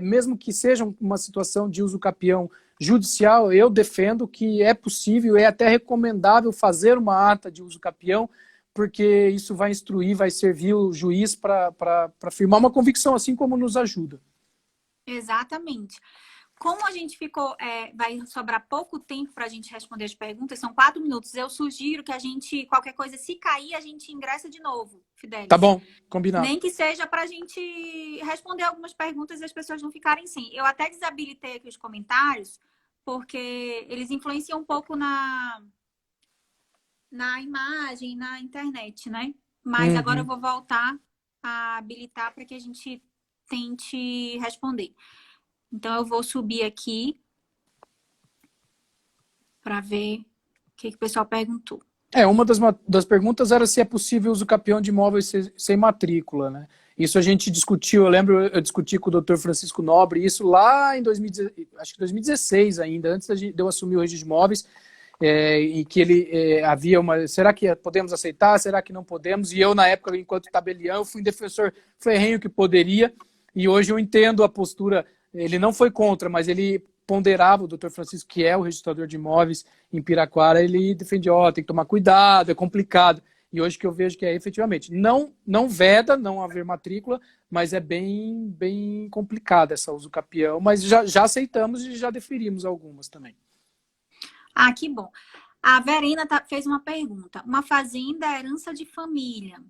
mesmo que seja uma situação de uso capião judicial, eu defendo que é possível, é até recomendável fazer uma ata de uso capião, porque isso vai instruir, vai servir o juiz para firmar uma convicção, assim como nos ajuda. Exatamente. Como a gente ficou, vai sobrar pouco tempo para a gente responder as perguntas, são 4 minutos. Eu sugiro que a gente, qualquer coisa, se cair, a gente ingressa de novo, Fidelis. Tá bom, combinado. Nem que seja para a gente responder algumas perguntas e as pessoas não ficarem sem. Eu até desabilitei aqui os comentários, porque eles influenciam um pouco na imagem, na internet, né? Mas agora eu vou voltar a habilitar para que a gente tente responder. Então, eu vou subir aqui para ver o que o pessoal perguntou. Uma das perguntas era se é possível o uso capião de imóveis sem matrícula, né? Isso a gente discutiu, eu discuti com o Dr. Francisco Nobre, isso lá em 2016 ainda, antes de eu assumir o registro de imóveis, em que ele havia será que podemos aceitar, será que não podemos? E eu, na época, enquanto tabelião, eu fui um defensor ferrenho que poderia, e hoje eu entendo a postura. Ele não foi contra, mas ele ponderava, o doutor Francisco, que é o registrador de imóveis em Piraquara, ele defendia, tem que tomar cuidado, é complicado. E hoje que eu vejo que efetivamente, não veda não haver matrícula, mas é bem complicada essa uso capião, mas já aceitamos e já deferimos algumas também. Ah, que bom. A Verena fez uma pergunta. Uma fazenda é herança de família,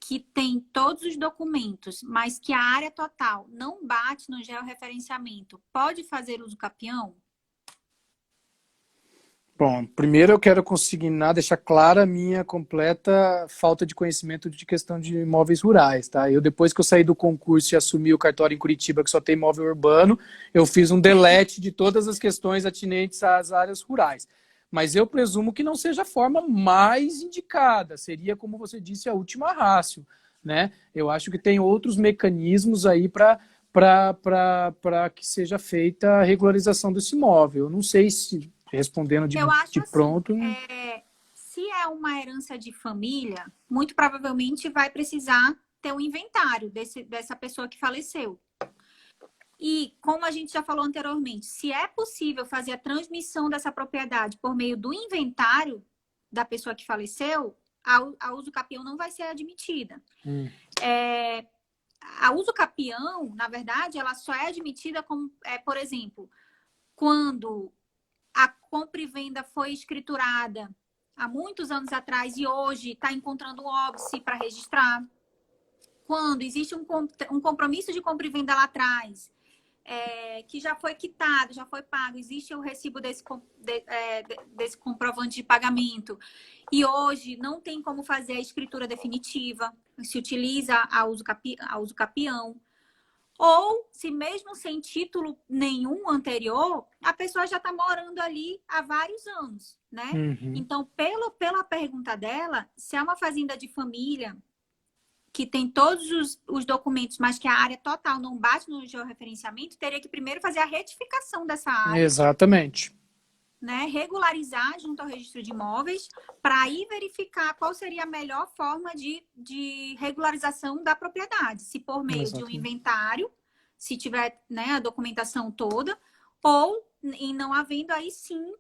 que tem todos os documentos, mas que a área total não bate no georreferenciamento, pode fazer uso capião? Bom, primeiro eu quero consignar, deixar clara a minha completa falta de conhecimento de questão de imóveis rurais, tá? Depois que eu saí do concurso e assumi o cartório em Curitiba, que só tem imóvel urbano, eu fiz um delete de todas as questões atinentes às áreas rurais. Mas eu presumo que não seja a forma mais indicada, seria, como você disse, a última rácio, né? Eu acho que tem outros mecanismos aí para que seja feita a regularização desse imóvel. Eu não sei se, respondendo de pronto... Se é uma herança de família, muito provavelmente vai precisar ter um inventário dessa pessoa que faleceu. E, como a gente já falou anteriormente, se é possível fazer a transmissão dessa propriedade por meio do inventário da pessoa que faleceu, a uso capião não vai ser admitida. A uso capião, na verdade, ela só é admitida como, por exemplo, quando a compra e venda foi escriturada há muitos anos atrás e hoje está encontrando um óbice para registrar. Quando existe um compromisso de compra e venda lá atrás, que já foi quitado, já foi pago, existe o recibo desse comprovante de pagamento e hoje não tem como fazer a escritura definitiva, se utiliza a uso capião. Ou, se mesmo sem título nenhum anterior, a pessoa já está morando ali há vários anos, né? Então, pela pergunta dela, se é uma fazenda de família que tem todos os documentos, mas que a área total não bate no georreferenciamento, teria que primeiro fazer a retificação dessa área. Exatamente. Né? Regularizar junto ao registro de imóveis, para aí verificar qual seria a melhor forma de regularização da propriedade. Se por meio de um inventário, se tiver, né, a documentação toda, ou, em não havendo, aí sim,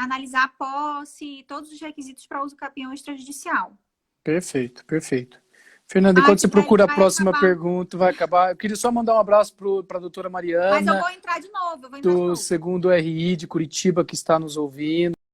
analisar a posse, todos os requisitos para uso capião extrajudicial. Perfeito, perfeito. Fernanda, enquanto você Gisele, procura a vai próxima acabar. pergunta, vai acabar. Eu queria só mandar um abraço para a doutora Mas eu Mariana, vou entrar de novo, eu vou entrar de do novo. segundo RI de Curitiba, que está nos ouvindo.